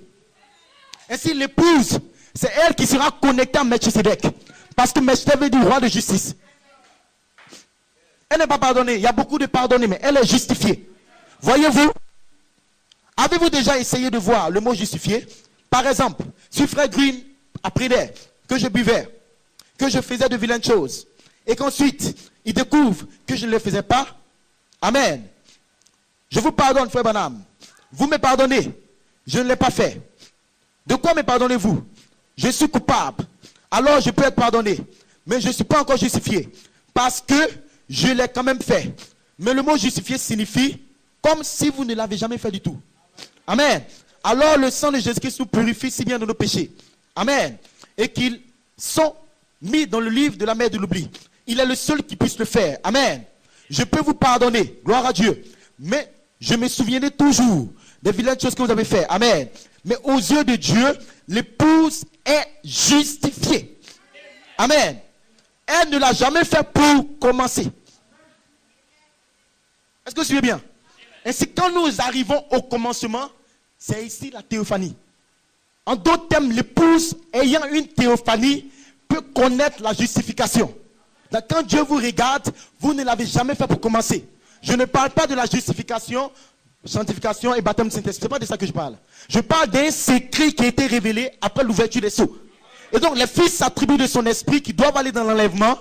Ainsi, l'épouse, c'est elle qui sera connectée à Melchizedek. Parce que Melchizedek veut dire roi de justice. Elle n'est pas pardonnée. Il y a beaucoup de pardonnés, mais elle est justifiée. Voyez-vous, avez-vous déjà essayé de voir le mot justifié? Par exemple, si Frère Green apprenait que je buvais, que je faisais de vilaines choses, et qu'ensuite, il découvre que je ne le faisais pas, amen. Je vous pardonne, Frère Branham. Vous me pardonnez. Je ne l'ai pas fait. De quoi me pardonnez-vous? Je suis coupable. Alors je peux être pardonné. Mais je ne suis pas encore justifié. Parce que je l'ai quand même fait. Mais le mot justifié signifie comme si vous ne l'avez jamais fait du tout. Amen. Alors le sang de Jésus-Christ nous purifie si bien de nos péchés. Amen. Et qu'ils sont mis dans le livre de la mer de l'oubli. Il est le seul qui puisse le faire. Amen. Je peux vous pardonner. Gloire à Dieu. Mais je me souviendrai toujours des vilaines choses que vous avez faites. Amen. Mais aux yeux de Dieu, l'épouse est justifiée. Amen. Elle ne l'a jamais fait pour commencer. Est-ce que vous suivez bien? Ainsi, quand nous arrivons au commencement, c'est ici la théophanie. En d'autres termes, l'épouse ayant une théophanie peut connaître la justification. Donc, quand Dieu vous regarde, vous ne l'avez jamais fait pour commencer. Je ne parle pas de la justification, sanctification et baptême de Saint-Esprit. Ce n'est pas de ça que je parle. Je parle d'un secret qui a été révélé après l'ouverture des sceaux. Et donc, les fils s'attribuent de son esprit qui doivent aller dans l'enlèvement.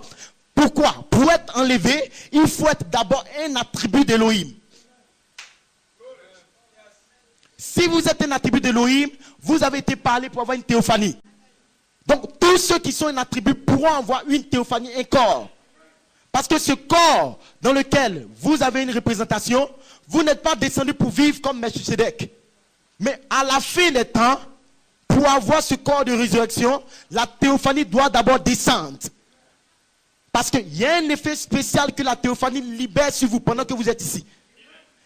Pourquoi? Pour être enlevé, il faut être d'abord un attribut d'Élohim. Si vous êtes un attribut d'Élohim, vous avez été parlé pour avoir une théophanie. Donc, tous ceux qui sont un attribut pourront avoir une théophanie, un corps. Parce que ce corps dans lequel vous avez une représentation, vous n'êtes pas descendu pour vivre comme Melchizedek. Mais à la fin des temps, pour avoir ce corps de résurrection, la théophanie doit d'abord descendre. Parce qu'il y a un effet spécial que la théophanie libère sur vous pendant que vous êtes ici.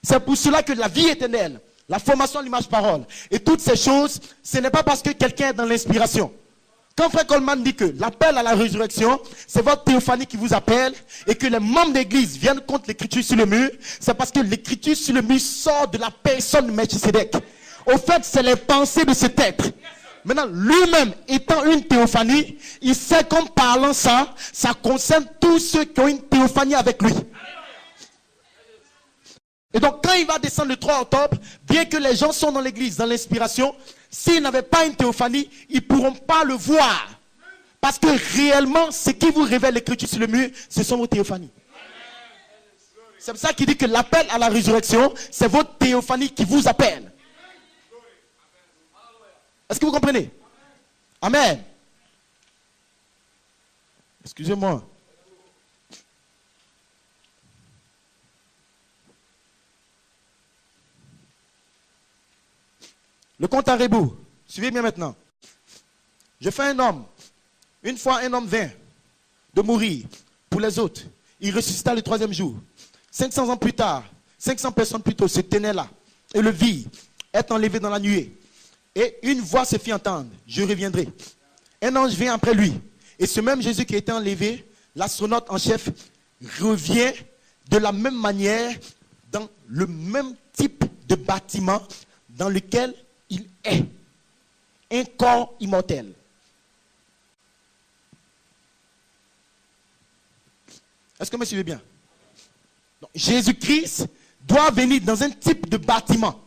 C'est pour cela que la vie éternelle, la formation à l'image parole, et toutes ces choses, ce n'est pas parce que quelqu'un est dans l'inspiration. Quand Frère Coleman dit que l'appel à la résurrection, c'est votre théophanie qui vous appelle, et que les membres d'église viennent contre l'écriture sur le mur, c'est parce que l'écriture sur le mur sort de la personne de Melchizedek. Au fait, c'est les pensées de cet être. Maintenant, lui-même étant une théophanie, il sait qu'en parlant ça concerne tous ceux qui ont une théophanie avec lui. Et donc, quand il va descendre le 3 octobre, bien que les gens sont dans l'église, dans l'inspiration, s'ils n'avaient pas une théophanie, ils ne pourront pas le voir. Parce que réellement, ce qui vous révèle l'écriture sur le mur, ce sont vos théophanies. C'est pour ça qu'il dit que l'appel à la résurrection, c'est votre théophanie qui vous appelle. Est-ce que vous comprenez? Amen. Excusez-moi. Le compte à rebours. Suivez bien maintenant. Je fais un homme. Une fois un homme vint de mourir pour les autres. Il ressuscita le troisième jour. 500 ans plus tard, 500 personnes plus tôt se tenaient là. Et le vit est enlevé dans la nuée. Et une voix se fit entendre. Je reviendrai. Un ange vient après lui. Et ce même Jésus qui a été enlevé, l'astronaute en chef, revient de la même manière dans le même type de bâtiment dans lequel il est. Un corps immortel. Est-ce que vous me suivez bien? Jésus-Christ doit venir dans un type de bâtiment.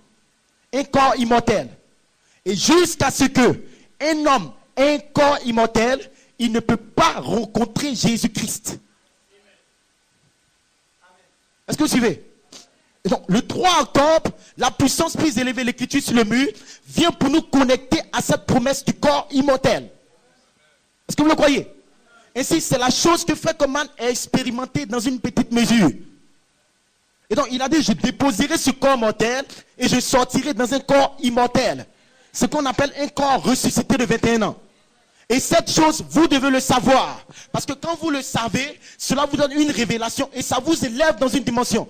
Un corps immortel. Et jusqu'à ce que un homme ait un corps immortel, il ne peut pas rencontrer Jésus-Christ. Est-ce que vous suivez? Et donc, le 3 octobre, la puissance plus élevée, l'écriture sur le mur, vient pour nous connecter à cette promesse du corps immortel. Est-ce que vous le croyez? Ainsi, c'est la chose que Frère Coleman a expérimenté dans une petite mesure. Et donc, il a dit, je déposerai ce corps mortel et je sortirai dans un corps immortel. Ce qu'on appelle un corps ressuscité de 21 ans. Et cette chose, vous devez le savoir. Parce que quand vous le savez, cela vous donne une révélation et ça vous élève dans une dimension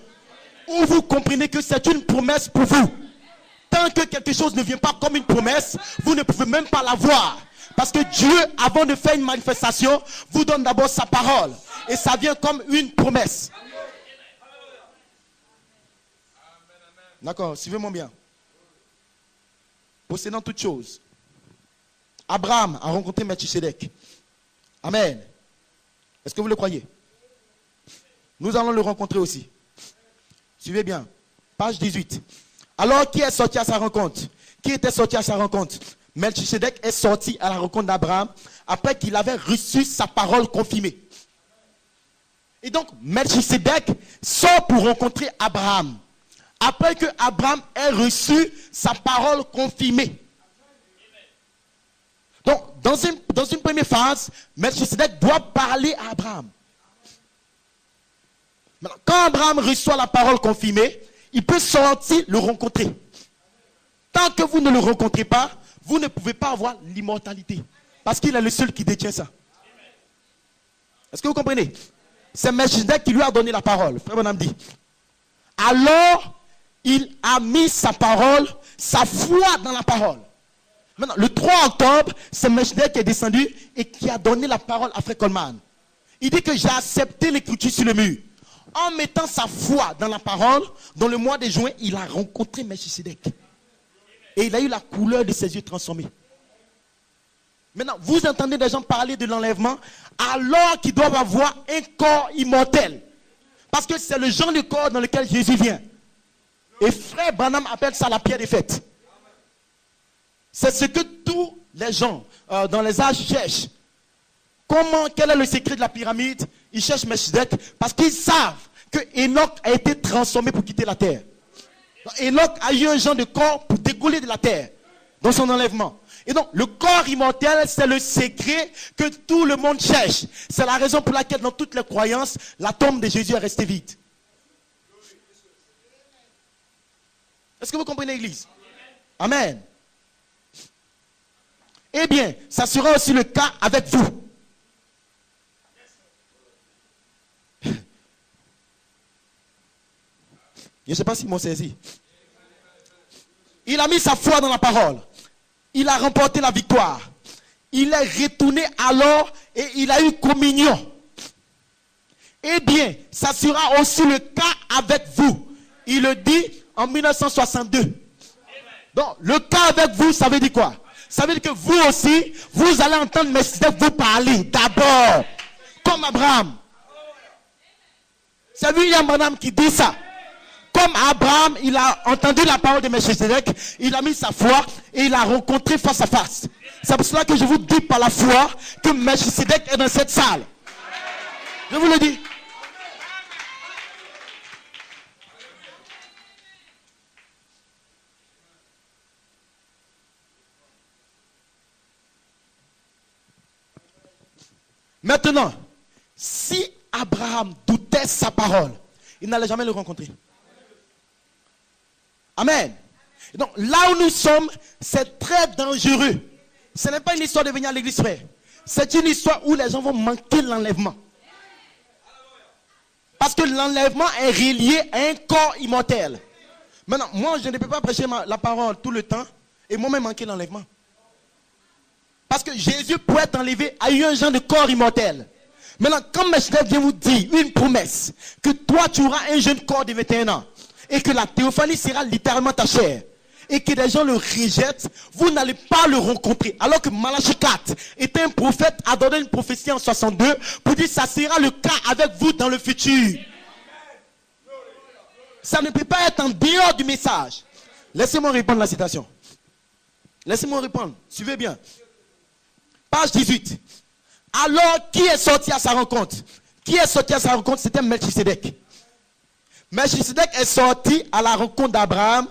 où vous comprenez que c'est une promesse pour vous. Tant que quelque chose ne vient pas comme une promesse, vous ne pouvez même pas la voir. Parce que Dieu, avant de faire une manifestation, vous donne d'abord sa parole. Et ça vient comme une promesse. D'accord, suivez-moi bien. Possédant toutes choses. Abraham a rencontré Melchisedec. Amen. Est-ce que vous le croyez? Nous allons le rencontrer aussi. Suivez bien. Page 18. Alors, qui est sorti à sa rencontre? Qui était sorti à sa rencontre? Melchisedec est sorti à la rencontre d'Abraham après qu'il avait reçu sa parole confirmée. Et donc, Melchisedec sort pour rencontrer Abraham. Après que Abraham ait reçu sa parole confirmée. Donc, dans une première phase, Melchisedec doit parler à Abraham. Maintenant, quand Abraham reçoit la parole confirmée, il peut sortir le rencontrer. Tant que vous ne le rencontrez pas, vous ne pouvez pas avoir l'immortalité. Parce qu'il est le seul qui détient ça. Est-ce que vous comprenez? C'est Melchisedec qui lui a donné la parole. Frère Branham dit. Alors, il a mis sa parole, sa foi dans la parole. Maintenant, le 3 octobre, c'est Melchisedec qui est descendu et qui a donné la parole à Frère Coleman. Il dit que j'ai accepté l'écriture sur le mur. En mettant sa foi dans la parole, dans le mois de juin, il a rencontré Melchisedec. Et il a eu la couleur de ses yeux transformés. Maintenant, vous entendez des gens parler de l'enlèvement alors qu'ils doivent avoir un corps immortel. Parce que c'est le genre de corps dans lequel Jésus vient. Et Frère Branham appelle ça la pierre des fêtes. C'est ce que tous les gens dans les âges cherchent. Quel est le secret de la pyramide? Ils cherchent Melchisedec parce qu'ils savent que Enoch a été transformé pour quitter la terre. Enoch a eu un genre de corps pour décoller de la terre dans son enlèvement. Et donc, le corps immortel, c'est le secret que tout le monde cherche. C'est la raison pour laquelle, dans toutes les croyances, la tombe de Jésus est restée vide. Est-ce que vous comprenez, l'Église? Amen. Eh bien, ça sera aussi le cas avec vous. Je ne sais pas s'ils m'ont saisi. Il a mis sa foi dans la parole. Il a remporté la victoire. Il est retourné alors et il a eu communion. Eh bien, ça sera aussi le cas avec vous. Il le dit en 1962. Donc, le cas avec vous, ça veut dire quoi? Ça veut dire que vous aussi, vous allez entendre Melchisedec vous parler d'abord, comme Abraham. C'est William Branham qui dit ça. Comme Abraham, il a entendu la parole de Melchisedec, il a mis sa foi et il l'a rencontré face à face. C'est pour cela que je vous dis par la foi que Melchisedec est dans cette salle. Je vous le dis. Maintenant, si Abraham doutait sa parole, il n'allait jamais le rencontrer. Amen. Donc là où nous sommes, c'est très dangereux. Ce n'est pas une histoire de venir à l'église, frère. C'est une histoire où les gens vont manquer l'enlèvement. Parce que l'enlèvement est relié à un corps immortel. Maintenant, moi, je ne peux pas prêcher la parole tout le temps et moi-même manquer l'enlèvement. Parce que Jésus, pour être enlevé, a eu un genre de corps immortel. Maintenant, quand Melchizedek vient vous dire une promesse, que toi, tu auras un jeune corps de 21 ans, et que la théophanie sera littéralement ta chair, et que les gens le rejettent, vous n'allez pas le rencontrer. Alors que Malachie 4 était un prophète, a donné une prophétie en 62 pour dire ça sera le cas avec vous dans le futur. Ça ne peut pas être en dehors du message. Laissez-moi répondre la citation. Laissez-moi répondre. Suivez bien. Page 18. Alors, qui est sorti à sa rencontre? Qui est sorti à sa rencontre? C'était Melchizedek. Melchizedek est sorti à la rencontre d'Abraham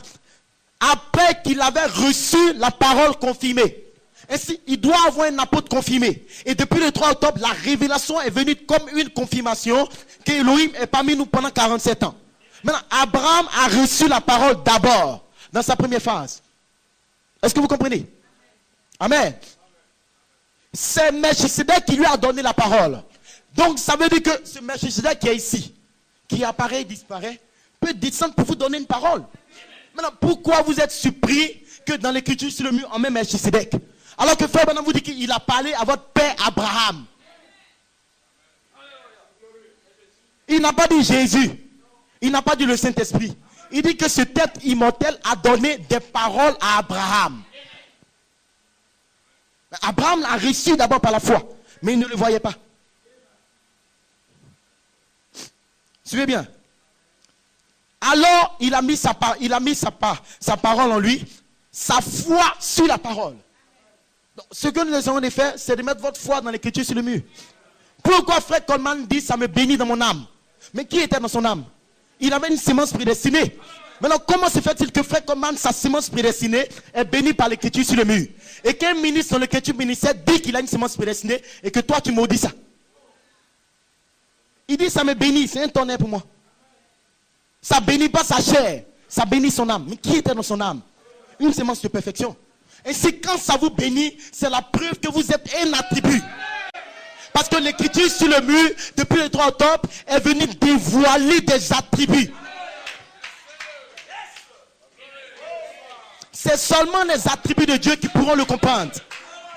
après qu'il avait reçu la parole confirmée. Ainsi, il doit avoir un apôtre confirmé. Et depuis le 3 octobre, la révélation est venue comme une confirmation qu'Élohim est parmi nous pendant 47 ans. Maintenant, Abraham a reçu la parole d'abord, dans sa première phase. Est-ce que vous comprenez? Amen. C'est Melchizedek qui lui a donné la parole. Donc, ça veut dire que ce Melchizedek qui est ici, qui apparaît et disparaît, peut descendre pour vous donner une parole. Maintenant, pourquoi vous êtes surpris que dans l'écriture sur le mur, on met Melchizedek? Alors que frère Branham vous dit qu'il a parlé à votre père Abraham. Il n'a pas dit Jésus. Il n'a pas dit le Saint-Esprit. Il dit que ce être immortel a donné des paroles à Abraham. Abraham l'a reçu d'abord par la foi, mais il ne le voyait pas. Suivez bien. Alors, il a mis sa parole en lui, sa foi sur la parole. Donc, ce que nous essayons de faire, c'est de mettre votre foi dans l'écriture sur le mur. Pourquoi frère Coleman dit ça me bénit dans mon âme? Mais qui était dans son âme? Il avait une sémence prédestinée. Maintenant, comment se fait-il que frère Coleman, sa sémence prédestinée, est bénie par l'écriture sur le mur? Et qu'un ministre dans l'écriture ministère dit qu'il a une sémence prédestinée et que toi tu maudis ça? Il dit ça me bénit, c'est un tonnerre pour moi. Ça bénit pas sa chair, ça bénit son âme. Mais qui était dans son âme? Une sémence de perfection. Et c'est quand ça vous bénit, c'est la preuve que vous êtes un attribut. Parce que l'écriture sur le mur, depuis le 3 octobre, est venue dévoiler des attributs. C'est seulement les attributs de Dieu qui pourront le comprendre.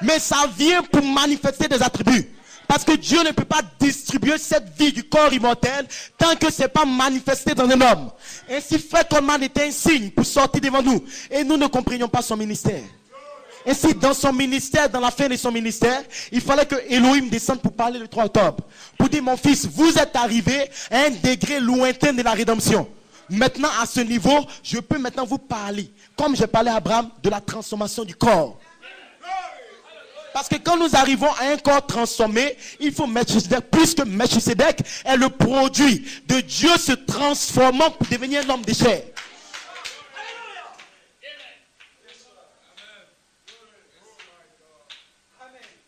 Mais ça vient pour manifester des attributs. Parce que Dieu ne peut pas distribuer cette vie du corps immortel tant que ce n'est pas manifesté dans un homme. Ainsi, frère Coleman était un signe pour sortir devant nous. Et nous ne comprenions pas son ministère. Ainsi, dans son ministère, dans la fin de son ministère, il fallait que Elohim descende pour parler le 3 octobre. Pour dire, mon fils, vous êtes arrivé à un degré lointain de la rédemption. Maintenant, à ce niveau, je peux maintenant vous parler, comme j'ai parlé à Abraham, de la transformation du corps. Parce que quand nous arrivons à un corps transformé, il faut Melchizedek, puisque Melchizedek est le produit de Dieu se transformant pour devenir un homme de chair.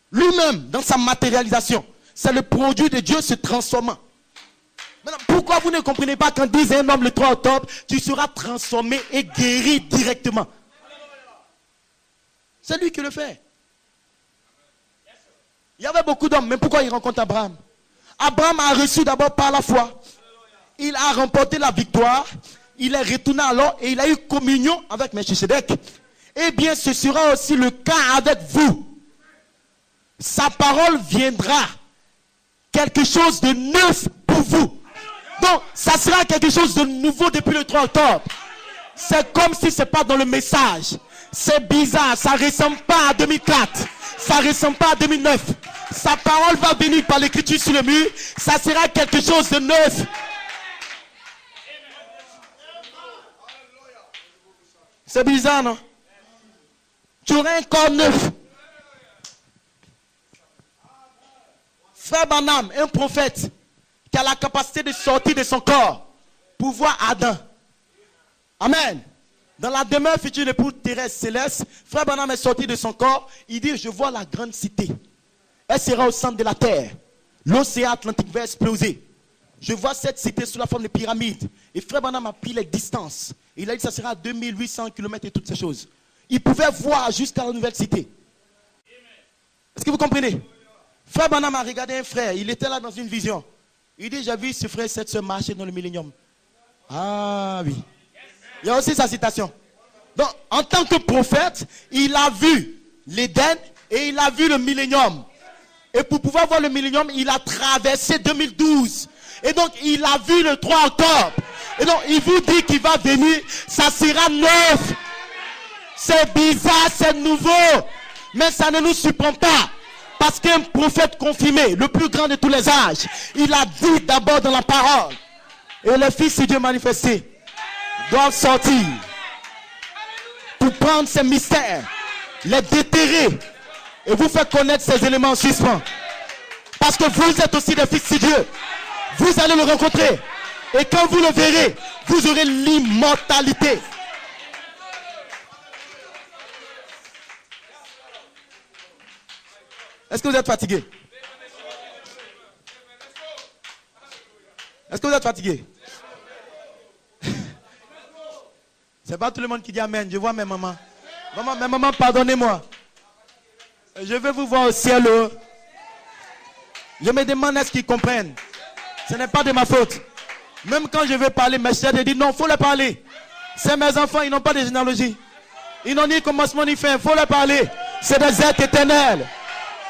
Lui-même, dans sa matérialisation, c'est le produit de Dieu se transformant. Maintenant, pourquoi vous ne comprenez pas quand dit un homme le 3 octobre, tu seras transformé et guéri directement? C'est lui qui le fait. Il y avait beaucoup d'hommes, mais pourquoi il rencontre Abraham? Abraham a reçu d'abord par la foi. Il a remporté la victoire. Il est retourné alors et il a eu communion avec Melchizedek. Eh bien, ce sera aussi le cas avec vous. Sa parole viendra. Quelque chose de neuf pour vous. Donc, ça sera quelque chose de nouveau depuis le 3 octobre. C'est comme si ce n'est pas dans le message. C'est bizarre, ça ne ressemble pas à 2004. Ça ne ressemble pas à 2009. Sa parole va venir par l'écriture sur le mur. Ça sera quelque chose de neuf. C'est bizarre, non? Tu aurais un corps neuf. Frère Branham, un prophète qui a la capacité de sortir de son corps pour voir Adam. Amen. Dans la demeure future de l'épouse terrestre céleste, frère Branham est sorti de son corps. Il dit, je vois la grande cité. Elle sera au centre de la terre. l'océan Atlantique va exploser. Je vois cette cité sous la forme de pyramide. Et Frère Branham a pris les distances. Il a dit que ça sera à 2800 km et toutes ces choses. Il pouvait voir jusqu'à la nouvelle cité. Est-ce que vous comprenez? Frère Branham a regardé un frère. Il était là dans une vision. Il dit, j'ai vu ce frère et cette soeur marcher dans le millénium. Ah oui. Il y a aussi sa citation. Donc, en tant que prophète, il a vu l'Éden et il a vu le millénium. Et pour pouvoir voir le millénium, il a traversé 2012. Et donc, il a vu le 3 octobre. Et donc, il vous dit qu'il va venir, ça sera neuf. C'est bizarre, c'est nouveau. Mais ça ne nous surprend pas. Parce qu'un prophète confirmé, le plus grand de tous les âges, il a dit d'abord dans la parole. Et les fils de Dieu manifestés doivent sortir pour prendre ces mystères, les déterrer et vous faire connaître ces éléments en suspens. Parce que vous êtes aussi des fils de Dieu. Vous allez le rencontrer. Et quand vous le verrez, vous aurez l'immortalité. Est-ce que vous êtes fatigué? Est-ce que vous êtes fatigué? C'est pas tout le monde qui dit amen. Je vois mes mamans. Mes mamans, pardonnez-moi. Je vais vous voir au ciel. Je me demande est-ce qu'ils comprennent. Ce n'est pas de ma faute. Même quand je veux parler, mes chers disent non, il faut leur parler. C'est mes enfants, ils n'ont pas de généalogie. Ils n'ont ni commencement ni fin. Il faut leur parler. C'est des êtres éternels.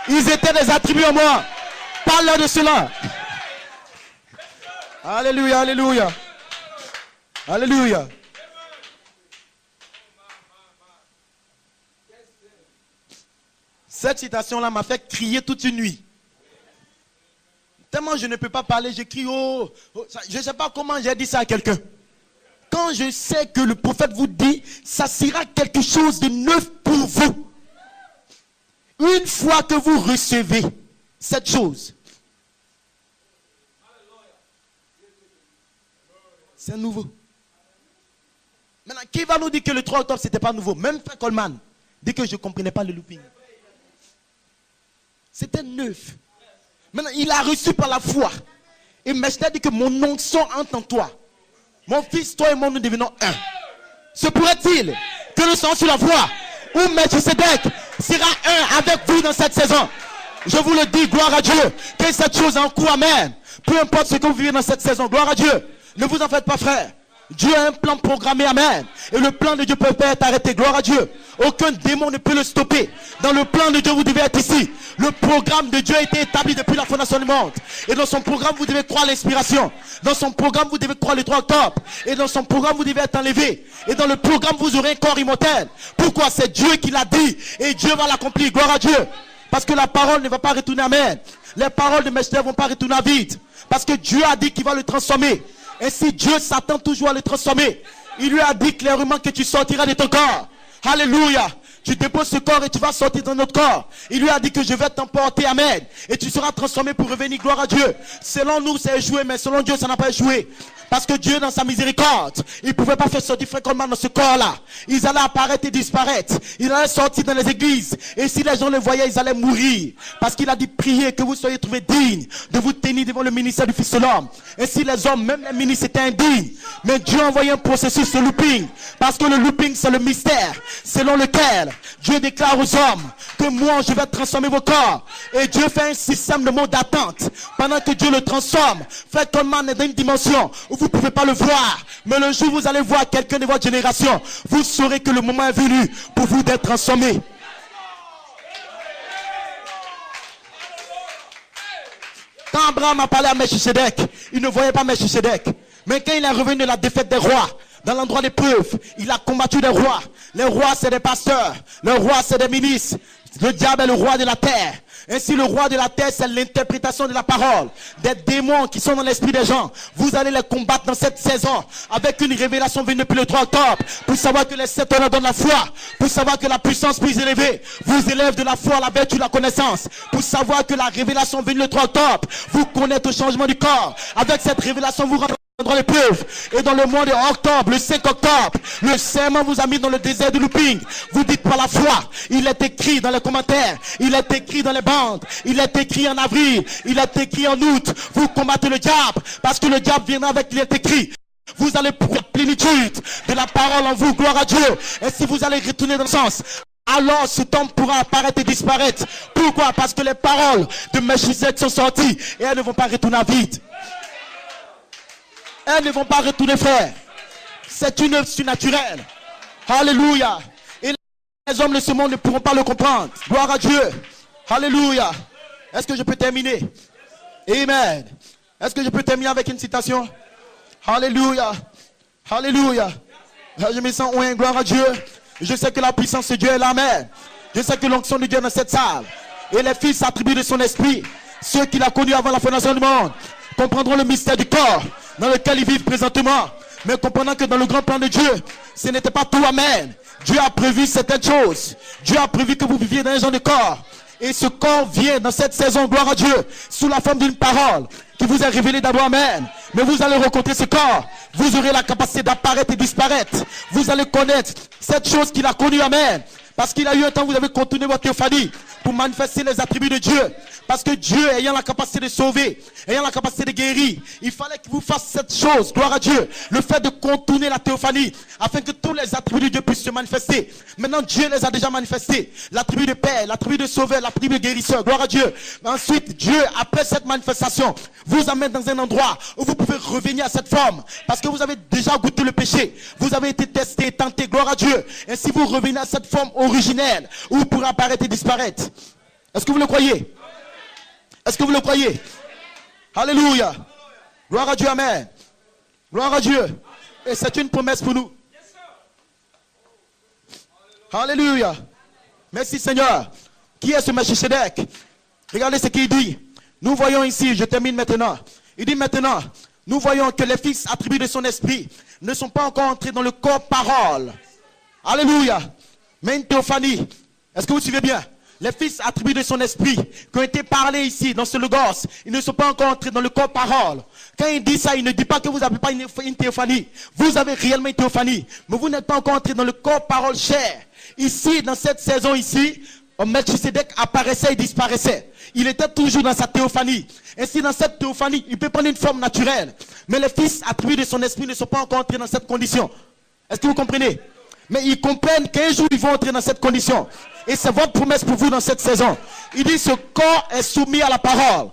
Ils étaient des attributs à moi. Parle-leur de cela. Alléluia, alléluia. Alléluia. Cette citation-là m'a fait crier toute une nuit. Tellement je ne peux pas parler, je crie, oh, je ne sais pas comment j'ai dit ça à quelqu'un. Quand je sais que le prophète vous dit, ça sera quelque chose de neuf pour vous. Une fois que vous recevez cette chose, c'est nouveau. Maintenant, qui va nous dire que le 3 octobre, ce n'était pas nouveau? Même Frère Coleman dit que je ne comprenais pas le looping. C'était neuf. Maintenant, il a reçu par la foi. Et Meshter dit que mon onction entre en toi. Mon fils, toi et moi, nous devenons un. Se pourrait-il que nous soyons sur la voie où Melchisedec sera un avec vous dans cette saison? Je vous le dis, gloire à Dieu, que cette chose est en cours, amen. Peu importe ce que vous vivez dans cette saison, gloire à Dieu. Ne vous en faites pas, frère. Dieu a un plan programmé, amen. Et le plan de Dieu peut pas être arrêté, gloire à Dieu. Aucun démon ne peut le stopper. Dans le plan de Dieu, vous devez être ici. Le programme de Dieu a été établi depuis la fondation du monde. Et dans son programme, vous devez croire l'inspiration. Dans son programme, vous devez croire le 3 octobre. Et dans son programme, vous devez être enlevé. Et dans le programme, vous aurez un corps immortel. Pourquoi? C'est Dieu qui l'a dit. Et Dieu va l'accomplir, gloire à Dieu. Parce que la parole ne va pas retourner à amen. Les paroles de Meshter ne vont pas retourner à vide. Parce que Dieu a dit qu'il va le transformer. Et si Dieu s'attend toujours à le transformer, il lui a dit clairement que tu sortiras de ton corps. Alléluia. Tu déposes ce corps et tu vas sortir dans notre corps. Il lui a dit que je vais t'emporter, amen. Et tu seras transformé pour revenir, gloire à Dieu. Selon nous, c'est échoué, mais selon Dieu, ça n'a pas échoué. Parce que Dieu, dans sa miséricorde, il ne pouvait pas faire sortir Frère Coleman dans ce corps-là. Ils allaient apparaître et disparaître. Ils allaient sortir dans les églises. Et si les gens le voyaient, ils allaient mourir. Parce qu'il a dit, priez que vous soyez trouvés dignes de vous tenir devant le ministère du Fils de l'homme. Et si les hommes, même les ministres, étaient indignes. Mais Dieu a envoyé un processus de looping. Parce que le looping, c'est le mystère selon lequel Dieu déclare aux hommes que moi, je vais transformer vos corps. Et Dieu fait un système de mode d'attente. Pendant que Dieu le transforme, Frère Coleman est dans une dimension où vous ne pouvez pas le voir. Mais le jour où vous allez voir quelqu'un de votre génération, vous saurez que le moment est venu pour vous d'être transformé. Quand Abraham a parlé à Melchisedec, il ne voyait pas Melchisedec. Mais quand il est revenu de la défaite des rois, dans l'endroit d'épreuve, il a combattu des rois. Les rois, c'est des pasteurs. Les rois, c'est des ministres. Le diable est le roi de la terre. Ainsi, le roi de la terre, c'est l'interprétation de la parole. Des démons qui sont dans l'esprit des gens. Vous allez les combattre dans cette saison avec une révélation venue depuis le 3 octobre. Pour savoir que les 7 honneurs donnent la foi. Pour savoir que la puissance plus élevée vous élève de la foi, la vertu, la connaissance. Pour savoir que la révélation venue le 3 octobre vous connaît au changement du corps. Avec cette révélation, vous rentrez dans l'épreuve. Et dans le mois d'octobre, le 5 octobre, le serment vous a mis dans le désert de looping. Vous dites par la foi. Il est écrit dans les commentaires. Il est écrit dans les bandes. Il est écrit en avril. Il est écrit en août. Vous combattez le diable. Parce que le diable viendra avec il est écrit. Vous allez pour la plénitude de la parole en vous. Gloire à Dieu. Et si vous allez retourner dans le sens, alors cet homme pourra apparaître et disparaître. Pourquoi? Parce que les paroles de Melchisedec sont sorties. Et elles ne vont pas retourner à vide. Elles ne vont pas retourner, frère. C'est une œuvre surnaturelle. Alléluia. Et les hommes de ce monde ne pourront pas le comprendre. Gloire à Dieu. Alléluia. Est-ce que je peux terminer? Amen. Est-ce que je peux terminer avec une citation? Alléluia. Alléluia. Je me sens oint. Gloire à Dieu. Je sais que la puissance de Dieu est là. Amen. Je sais que l'onction de Dieu est dans cette salle. Et les fils attribués de son esprit, ceux qu'il a connus avant la fondation du monde, comprendront le mystère du corps dans lequel ils vivent présentement, mais comprenant que dans le grand plan de Dieu, ce n'était pas tout. Amen. Dieu a prévu certaines choses. Dieu a prévu que vous viviez dans un genre de corps. Et ce corps vient dans cette saison, gloire à Dieu, sous la forme d'une parole qui vous est révélée d'abord. Amen. Mais vous allez rencontrer ce corps. Vous aurez la capacité d'apparaître et disparaître. Vous allez connaître cette chose qu'il a connue. Amen. Parce qu'il a eu un temps où vous avez contourné votre théophanie pour manifester les attributs de Dieu. Parce que Dieu, ayant la capacité de sauver, ayant la capacité de guérir, il fallait qu'il vous fasse cette chose, gloire à Dieu, le fait de contourner la théophanie, afin que tous les attributs de Dieu puissent se manifester. Maintenant, Dieu les a déjà manifestés. L'attribut de paix, l'attribut de sauveur, l'attribut de guérisseur, gloire à Dieu. Mais ensuite, Dieu, après cette manifestation, vous amène dans un endroit où vous pouvez revenir à cette forme. Parce que vous avez déjà goûté le péché. Vous avez été testé, tenté, gloire à Dieu. Et si vous revenez à cette forme originelle, où vous pourrez apparaître et disparaître. Est-ce que vous le croyez? Est-ce que vous le croyez? Alléluia. Gloire à Dieu, amen. Gloire à Dieu. Et c'est une promesse pour nous. Alléluia. Merci Seigneur. Qui est ce Melchisedec? Regardez ce qu'il dit. Nous voyons ici, je termine maintenant. Il dit maintenant, nous voyons que les fils attribués de son esprit ne sont pas encore entrés dans le corps parole. Alléluia. Mais une théophanie. Est-ce que vous suivez bien? Les fils attribués de son esprit qui ont été parlés ici dans ce Logos, ils ne sont pas encore entrés dans le corps parole. Quand il dit ça, il ne dit pas que vous n'avez pas une théophanie. Vous avez réellement une théophanie, mais vous n'êtes pas encore entrés dans le corps parole chair. Ici, dans cette saison ici, Melchisedec apparaissait et disparaissait. Il était toujours dans sa théophanie. Ainsi, dans cette théophanie, il peut prendre une forme naturelle. Mais les fils attribués de son esprit ne sont pas encore entrés dans cette condition. Est-ce que vous comprenez? Mais ils comprennent qu'un jour ils vont entrer dans cette condition. Et c'est votre promesse pour vous dans cette saison. Il dit ce corps est soumis à la parole.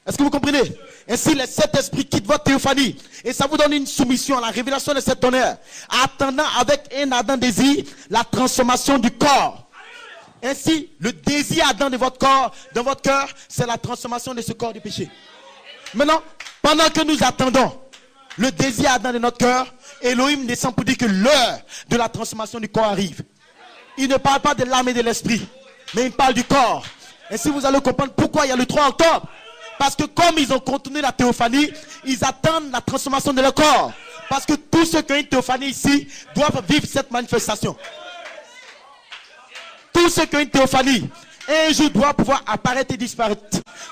Est-ce que vous comprenez? Ainsi les 7 esprits quittent votre théophanie. Et ça vous donne une soumission à la révélation de cet honneur. Attendant avec un ardent désir la transformation du corps. Ainsi le désir ardent de votre corps, dans votre cœur, c'est la transformation de ce corps du péché. Maintenant, pendant que nous attendons le désir ardent de notre cœur, Elohim descend pour dire que l'heure de la transformation du corps arrive. Il ne parle pas de l'âme et de l'esprit, mais il parle du corps. Et si vous allez comprendre pourquoi il y a le 3 octobre, parce que comme ils ont contourné la théophanie, ils attendent la transformation de leur corps. Parce que tous ceux qui ont une théophanie ici doivent vivre cette manifestation. Tous ceux qui ont une théophanie, un jour doivent pouvoir apparaître et disparaître,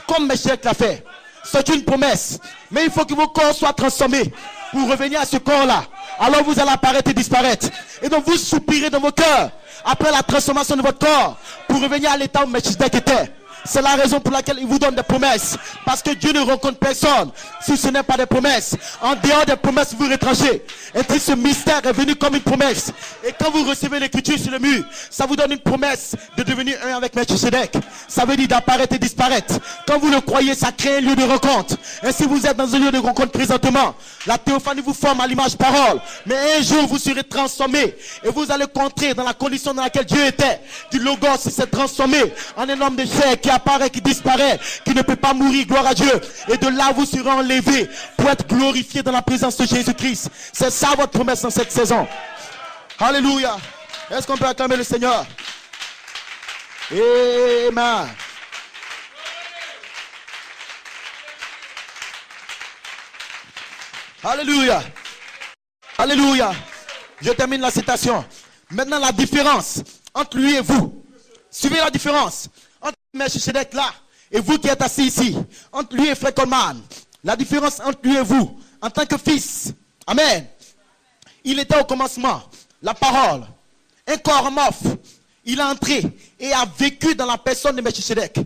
comme Melchisedec l'a fait. C'est une promesse. Mais il faut que vos corps soient transformés pour revenir à ce corps-là. Alors vous allez apparaître et disparaître. Et donc vous soupirez dans vos cœurs après la transformation de votre corps pour revenir à l'état où Melchisedec était. C'est la raison pour laquelle il vous donne des promesses. Parce que Dieu ne rencontre personne si ce n'est pas des promesses. En dehors des promesses, vous retranchez. Et puis ce mystère est venu comme une promesse. Et quand vous recevez l'écriture sur le mur, ça vous donne une promesse de devenir un avec Melchisedec. Ça veut dire d'apparaître et disparaître. Quand vous le croyez, ça crée un lieu de rencontre. Et si vous êtes dans un lieu de rencontre présentement, la théophanie vous forme à l'image parole. Mais un jour, vous serez transformé. Et vous allez contrer dans la condition dans laquelle Dieu était. Du Logos, il s'est transformé en un homme de chair qui apparaît, qui disparaît, qui ne peut pas mourir, gloire à Dieu. Et de là, vous serez enlevé pour être glorifié dans la présence de Jésus-Christ. C'est ça votre promesse dans cette saison. Alléluia. Est-ce qu'on peut acclamer le Seigneur? Amen. Alléluia. Alléluia. Je termine la citation. Maintenant, la différence entre lui et vous. Suivez la différence entre Melchisedec là et vous qui êtes assis ici. Entre lui et Frère Coleman. La différence entre lui et vous. en tant que fils. Amen. Il était au commencement. La parole. Un corps amorphe. Il est entré et a vécu dans la personne de Melchisedec.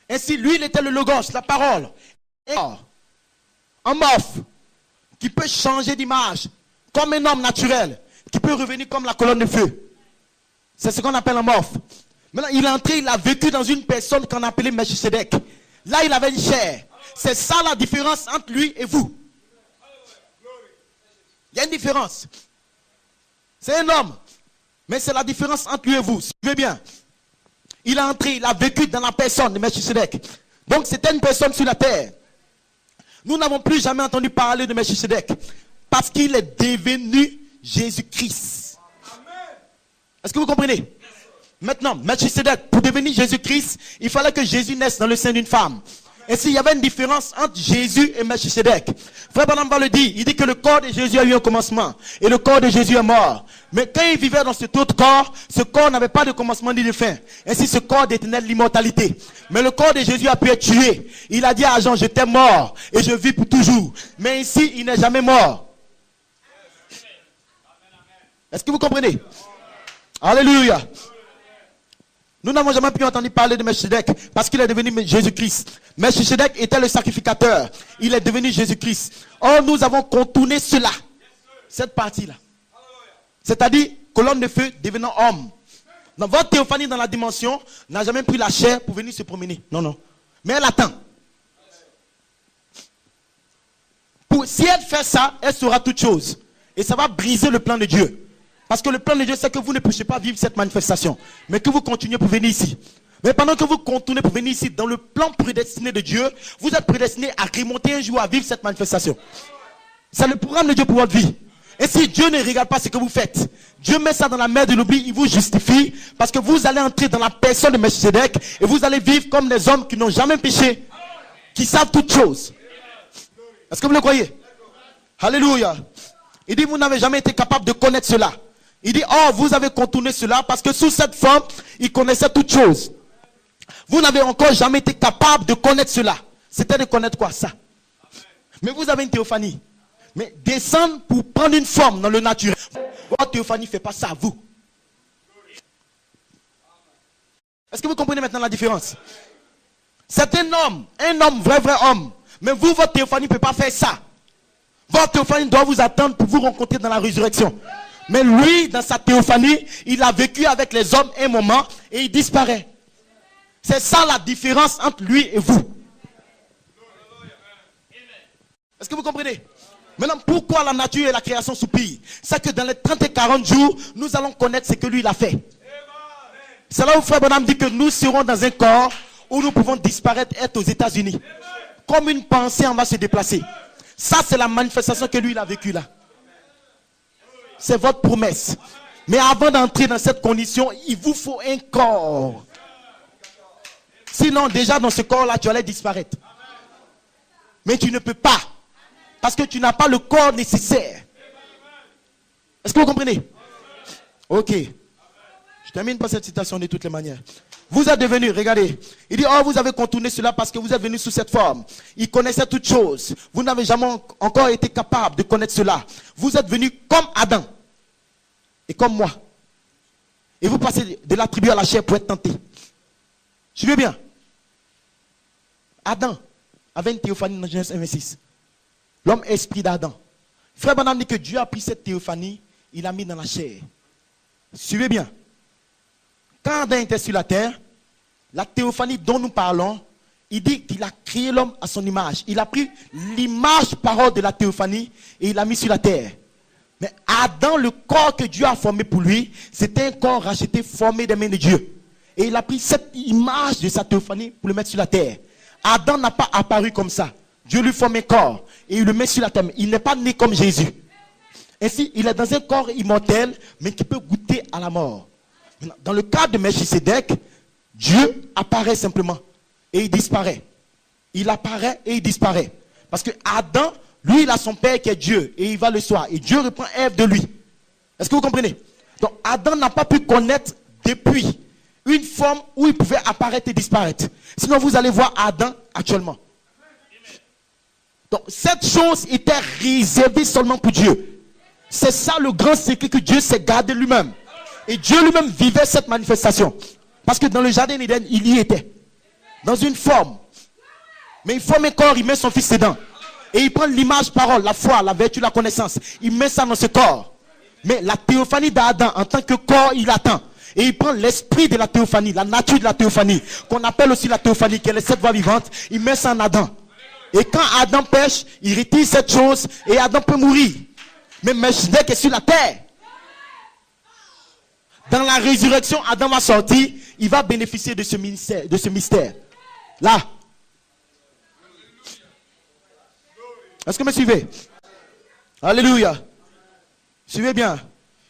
Ainsi, lui, il était le logos, la parole. Un corps amorphe qui peut changer d'image comme un homme naturel, qui peut revenir comme la colonne de feu. C'est ce qu'on appelle amorphe. Maintenant, il est entré, il a vécu dans une personne qu'on appelait Melchisedec. Là, il avait une chair. C'est ça la différence entre lui et vous. Il y a une différence. C'est un homme. Mais c'est la différence entre lui et vous. Suivez bien. Il est entré, il a vécu dans la personne de Melchisedec. Donc, c'était une personne sur la terre. Nous n'avons plus jamais entendu parler de Melchisedec. Parce qu'il est devenu Jésus-Christ. Est-ce que vous comprenez? Maintenant, Melchisedec, pour devenir Jésus-Christ, il fallait que Jésus naisse dans le sein d'une femme. Et s'il y avait une différence entre Jésus et Melchisedec, Frère Branham va le dire, il dit que le corps de Jésus a eu un commencement, et le corps de Jésus est mort. Mais quand il vivait dans cet autre corps, ce corps n'avait pas de commencement ni de fin. Ainsi, ce corps détenait l'immortalité. Mais le corps de Jésus a pu être tué. Il a dit à Jean, j'étais mort, et je vis pour toujours. Mais ici, il n'est jamais mort. Est-ce que vous comprenez? Alléluia. Nous n'avons jamais pu entendre parler de Melchisedec parce qu'il est devenu Jésus-Christ. Melchisedec était le sacrificateur. Il est devenu Jésus-Christ. Or, nous avons contourné cela. Cette partie-là. C'est-à-dire, colonne de feu devenant homme. Dans votre théophanie dans la dimension n'a jamais pris la chair pour venir se promener. Non, non. Mais elle attend. Si elle fait ça, elle saura toute chose. Et ça va briser le plan de Dieu. Parce que le plan de Dieu, c'est que vous ne puissiez pas vivre cette manifestation. Mais que vous continuez pour venir ici. Mais pendant que vous continuez pour venir ici, dans le plan prédestiné de Dieu, vous êtes prédestiné à remonter un jour à vivre cette manifestation. C'est le programme de Dieu pour votre vie. Et si Dieu ne regarde pas ce que vous faites, Dieu met ça dans la mer de l'oubli, il vous justifie. Parce que vous allez entrer dans la personne de Melchisedec et vous allez vivre comme des hommes qui n'ont jamais péché, qui savent toutes choses. Est-ce que vous le croyez? Alléluia. Il dit, vous n'avez jamais été capable de connaître cela. Il dit, oh, vous avez contourné cela parce que sous cette forme, il connaissait toutes choses. Vous n'avez encore jamais été capable de connaître cela. C'était de connaître quoi? Ça. Mais vous avez une théophanie. Mais descendre pour prendre une forme dans le naturel. Votre théophanie ne fait pas ça à vous. Est-ce que vous comprenez maintenant la différence? C'est un homme, vrai homme. Mais vous, votre théophanie ne peut pas faire ça. Votre théophanie doit vous attendre pour vous rencontrer dans la résurrection. Mais lui, dans sa théophanie, il a vécu avec les hommes un moment et il disparaît. C'est ça la différence entre lui et vous. Est-ce que vous comprenez? Maintenant, pourquoi la nature et la création soupirent? C'est que dans les 30 et 40 jours, nous allons connaître ce que lui il a fait. C'est là où Frère Branham dit que nous serons dans un corps où nous pouvons disparaître, être aux États-Unis. Comme une pensée en va se déplacer. Ça, c'est la manifestation que lui il a vécue là. C'est votre promesse. Mais avant d'entrer dans cette condition, il vous faut un corps. Sinon, déjà dans ce corps-là, tu allais disparaître. Mais tu ne peux pas. Parce que tu n'as pas le corps nécessaire. Est-ce que vous comprenez? Ok. Je termine par cette citation de toutes les manières. Vous êtes devenus, regardez. Il dit, oh, vous avez contourné cela parce que vous êtes venus sous cette forme. Il connaissait toutes choses. Vous n'avez jamais encore été capable de connaître cela. Vous êtes venus comme Adam. Et comme moi. Et vous passez de la tribu à la chair pour être tenté. Suivez bien. Adam avait une théophanie dans Genèse 1:26. L'homme esprit d'Adam. Frère Branham dit que Dieu a pris cette théophanie, il l'a mis dans la chair. Suivez bien. Quand Adam était sur la terre, la théophanie dont nous parlons, il dit qu'il a créé l'homme à son image. Il a pris l'image parole de la théophanie et il l'a mis sur la terre. Mais Adam, le corps que Dieu a formé pour lui, c'était un corps racheté, formé des mains de Dieu. Et il a pris cette image de sa théophanie pour le mettre sur la terre. Adam n'a pas apparu comme ça. Dieu lui forme un corps et il le met sur la terre. Il n'est pas né comme Jésus. Ainsi, il est dans un corps immortel, mais qui peut goûter à la mort. Dans le cas de Melchisedec, Dieu apparaît simplement et il disparaît. Il apparaît et il disparaît. Parce que Adam, lui, il a son père qui est Dieu et il va le soir. Et Dieu reprend Ève de lui. Est-ce que vous comprenez? Donc Adam n'a pas pu connaître depuis une forme où il pouvait apparaître et disparaître. Sinon, vous allez voir Adam actuellement. Donc, cette chose était réservée seulement pour Dieu. C'est ça le grand secret que Dieu s'est gardé lui-même. Et Dieu lui-même vivait cette manifestation. Parce que dans le jardin d'Éden, il y était. Dans une forme. Mais il forme un corps, il met son fils dedans. Et il prend l'image, parole, la foi, la vertu, la connaissance. Il met ça dans ce corps. Mais la théophanie d'Adam, en tant que corps, il attend. Et il prend l'esprit de la théophanie, la nature de la théophanie, qu'on appelle aussi la théophanie, qui est les 7 voies vivantes. Il met ça en Adam. Et quand Adam pêche, il retire cette chose et Adam peut mourir. Mais Melchizedek est sur la terre. Dans la résurrection, Adam va sortir, il va bénéficier de ce mystère. Là. Est-ce que vous me suivez? Alléluia. Suivez bien.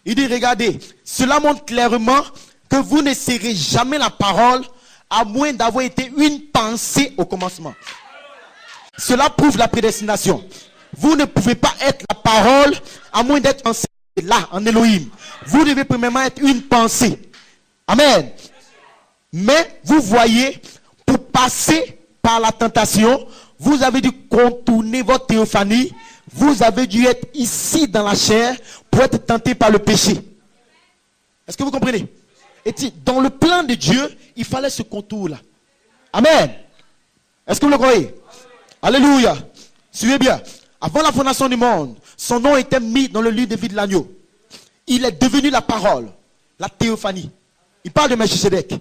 Il dit, regardez, cela montre clairement que vous ne serez jamais la parole à moins d'avoir été une pensée au commencement. Cela prouve la prédestination. Vous ne pouvez pas être la parole à moins d'être pensée là, en Elohim. Vous devez premièrement être une pensée. Amen. Mais vous voyez, pour passer par la tentation, vous avez dû contourner votre théophanie. Vous avez dû être ici dans la chair pour être tenté par le péché. Est-ce que vous comprenez? Et dans le plan de Dieu, il fallait ce contour-là. Amen. Est-ce que vous le croyez? Alléluia. Suivez bien. Avant la fondation du monde, son nom était mis dans le livre de vie de l'agneau. Il est devenu la parole, la théophanie. Il parle de Melchizedek,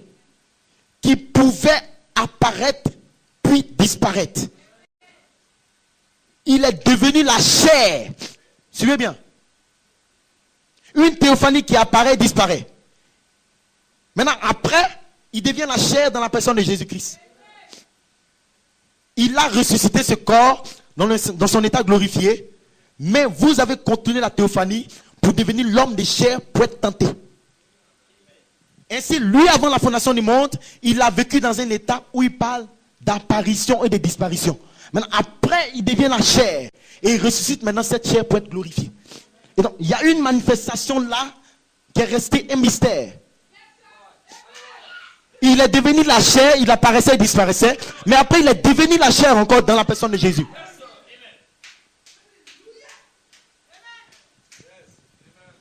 qui pouvait apparaître puis disparaître. Il est devenu la chair. Suivez bien. Une théophanie qui apparaît et disparaît. Maintenant, après, il devient la chair dans la personne de Jésus-Christ. Il a ressuscité ce corps dans son état glorifié. Mais vous avez continué la théophanie pour devenir l'homme de chair pour être tenté. Ainsi, lui, avant la fondation du monde, il a vécu dans un état où il parle d'apparition et de disparition. Maintenant, après, il devient la chair. Et il ressuscite maintenant cette chair pour être glorifié. Et donc, il y a une manifestation là qui est restée un mystère. Il est devenu la chair, il apparaissait et disparaissait. Mais après, il est devenu la chair encore dans la personne de Jésus.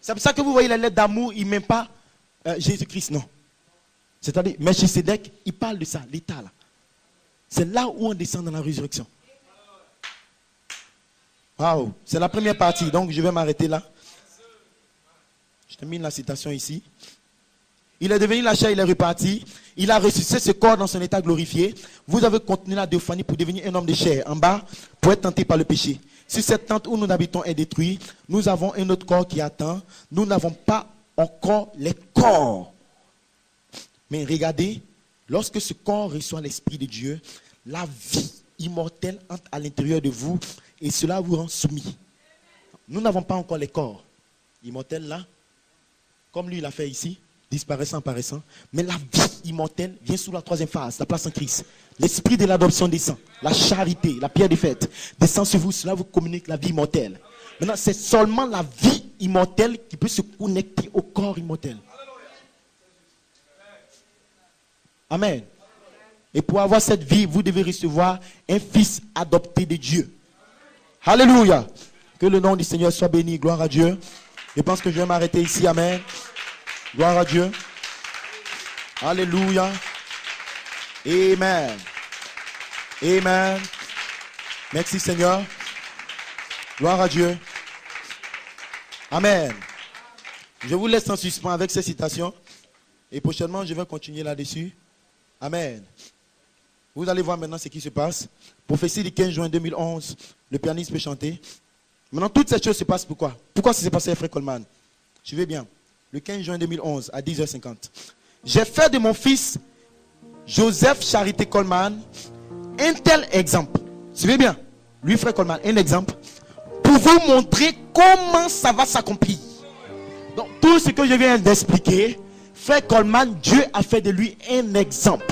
C'est pour ça que vous voyez les lettres d'amour, il ne met pas Jésus-Christ, non. C'est-à-dire, Melchizedek, il parle de ça, l'état là. C'est là où on descend dans la résurrection. Waouh, c'est la première partie, donc je vais m'arrêter là. Je termine la citation ici. Il est devenu la chair, il est reparti. Il a ressuscité ce corps dans son état glorifié. Vous avez continué la théophanie pour devenir un homme de chair en bas, pour être tenté par le péché. Si cette tente où nous habitons est détruite, nous avons un autre corps qui attend. Nous n'avons pas encore les corps. Mais regardez, lorsque ce corps reçoit l'Esprit de Dieu, la vie immortelle entre à l'intérieur de vous et cela vous rend soumis. Nous n'avons pas encore les corps immortels là, comme lui l'a fait ici, disparaissant, apparaissant. Mais la vie immortelle vient sous la troisième phase, la place en Christ. L'esprit de l'adoption descend. La charité, la pierre des fêtes descend sur vous. Cela vous communique la vie immortelle. Maintenant, c'est seulement la vie immortelle qui peut se connecter au corps immortel. Amen. Et pour avoir cette vie, vous devez recevoir un fils adopté de Dieu. Alléluia. Que le nom du Seigneur soit béni. Gloire à Dieu. Je pense que je vais m'arrêter ici. Amen. Gloire à Dieu. Alléluia. Amen. Amen. Merci Seigneur. Gloire à Dieu. Amen. Je vous laisse en suspens avec ces citations. Et prochainement, je vais continuer là-dessus. Amen. Vous allez voir maintenant ce qui se passe. Prophétie du 15 juin 2011. Le pianiste peut chanter. Maintenant, toutes ces choses se passent pourquoi? Pourquoi ça s'est passé à Frère Coleman? Suivez bien. Le 15 juin 2011 à 10h50. J'ai fait de mon fils Joseph Charité Coleman un tel exemple. Suivez bien. Lui, Frère Coleman, un exemple. Pour vous montrer comment ça va s'accomplir. Donc, tout ce que je viens d'expliquer, Frère Coleman, Dieu a fait de lui un exemple.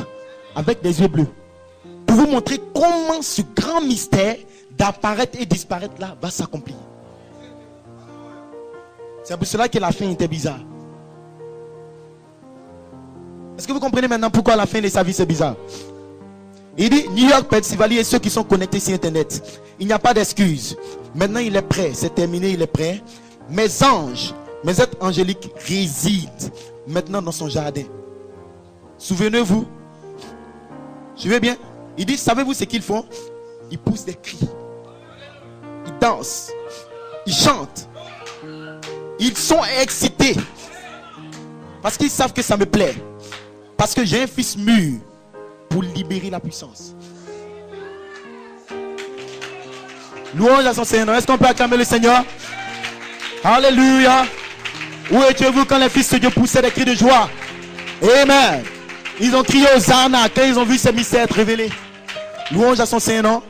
Avec des yeux bleus. Pour vous montrer comment ce grand mystère d'apparaître et disparaître là va s'accomplir. C'est pour cela que la fin était bizarre. Est-ce que vous comprenez maintenant pourquoi la fin de sa vie c'est bizarre? Il dit New York, Pennsylvanie et ceux qui sont connectés sur Internet. Il n'y a pas d'excuse. Maintenant, il est prêt. C'est terminé, il est prêt. Mes anges, mes êtres angéliques résident maintenant dans son jardin. Souvenez-vous. Suivez bien. Il dit, savez-vous ce qu'ils font? Ils poussent des cris. Ils dansent. Ils chantent. Ils sont excités. Parce qu'ils savent que ça me plaît. Parce que j'ai un fils mûr pour libérer la puissance. Louange à son Seigneur. Est-ce qu'on peut acclamer le Seigneur? Alléluia. Où étiez-vous quand les fils de Dieu poussaient des cris de joie? Amen. Ils ont crié Hosanna quand ils ont vu ces mystères être révélés. Louange à son Saint-Nom.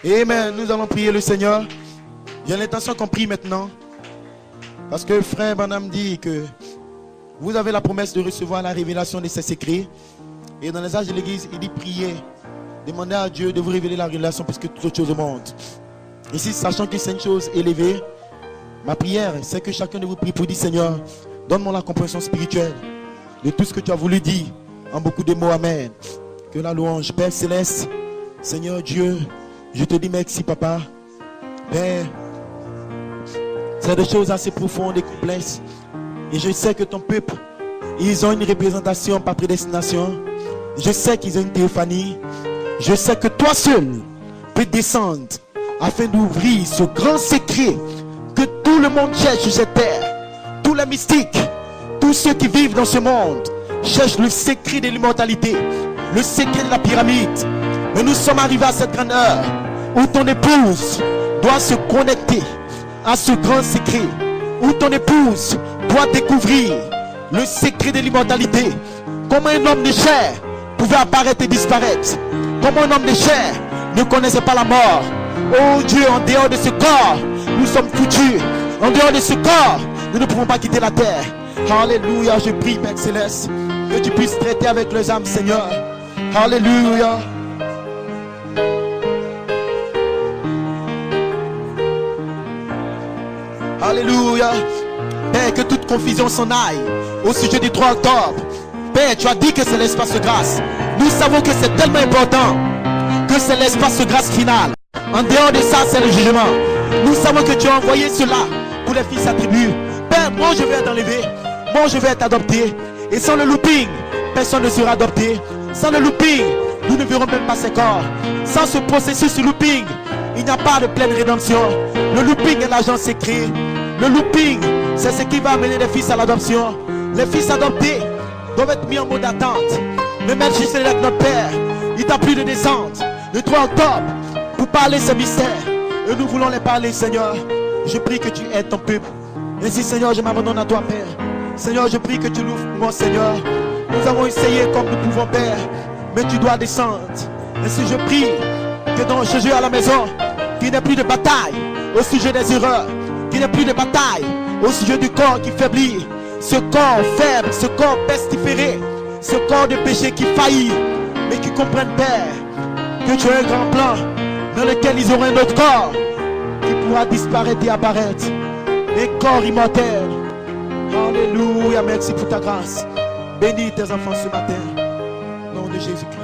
Amen. Nous allons prier le Seigneur. J'ai l'intention qu'on prie maintenant. Parce que frère Branham dit que vous avez la promesse de recevoir la révélation de ces secrets. Et dans les âges de l'église, il dit priez. Demandez à Dieu de vous révéler la révélation plus que toute autre chose au monde. Ici, sachant que c'est une chose élevée, ma prière, c'est que chacun de vous prie pour dire Seigneur, donne-moi la compréhension spirituelle de tout ce que tu as voulu dire en beaucoup de mots. Amen. Que la louange. Père Céleste, Seigneur Dieu, je te dis merci Papa. Père, c'est des choses assez profondes et complexes. Et je sais que ton peuple, ils ont une représentation par prédestination. Je sais qu'ils ont une théophanie. Je sais que toi seul peux descendre afin d'ouvrir ce grand secret que tout le monde cherche sur cette terre. Tous les mystiques, tous ceux qui vivent dans ce monde cherchent le secret de l'immortalité, le secret de la pyramide. Mais nous sommes arrivés à cette grande heure où ton épouse doit se connecter à ce grand secret, où ton épouse doit découvrir le secret de l'immortalité. Comment un homme de chair pouvait apparaître et disparaître. Comment un homme de chair ne connaissait pas la mort. Oh Dieu, en dehors de ce corps, nous sommes foutus. En dehors de ce corps, nous ne pouvons pas quitter la terre. Alléluia, je prie Père Céleste, que tu puisses traiter avec les âmes, Seigneur. Alléluia. Alléluia. Père, que toute confusion s'en aille au sujet du 3 octobre. Père, tu as dit que c'est l'espace de grâce. Nous savons que c'est tellement important, que c'est l'espace de grâce final. En dehors de ça, c'est le jugement. Nous savons que tu as envoyé cela pour les fils attribués. Père, moi je vais être enlevé, moi je vais être adopté. Et sans le looping, personne ne sera adopté. Sans le looping, nous ne verrons même pas ces corps. Sans ce processus de looping, il n'y a pas de pleine rédemption. Le looping est l'agent secret. Le looping, c'est ce qui va amener les fils à l'adoption. Les fils adoptés doivent être mis en mode d'attente. Mais même si c'est notre Père, il t'a plu de descendre le 3 octobre pour parler ces mystères. Et nous voulons les parler, Seigneur. Je prie que tu aides ton peuple. Ainsi, Seigneur, je m'abandonne à toi, Père. Seigneur, je prie que tu l'ouvres pour moi, Seigneur. Nous avons essayé comme nous pouvons, Père, mais tu dois descendre. Ainsi, je prie que dans ce jeu à la maison, qu'il n'y ait plus de bataille au sujet des erreurs, qu'il n'y ait plus de bataille au sujet du corps qui faiblit, ce corps faible, ce corps pestiféré, ce corps de péché qui faillit, mais qui comprennent, Père, que tu as un grand plan dans lequel ils auront un autre corps qui pourra disparaître et apparaître, des corps immortels. Alléluia, merci pour ta grâce. Bénis tes enfants ce matin, au nom de Jésus-Christ.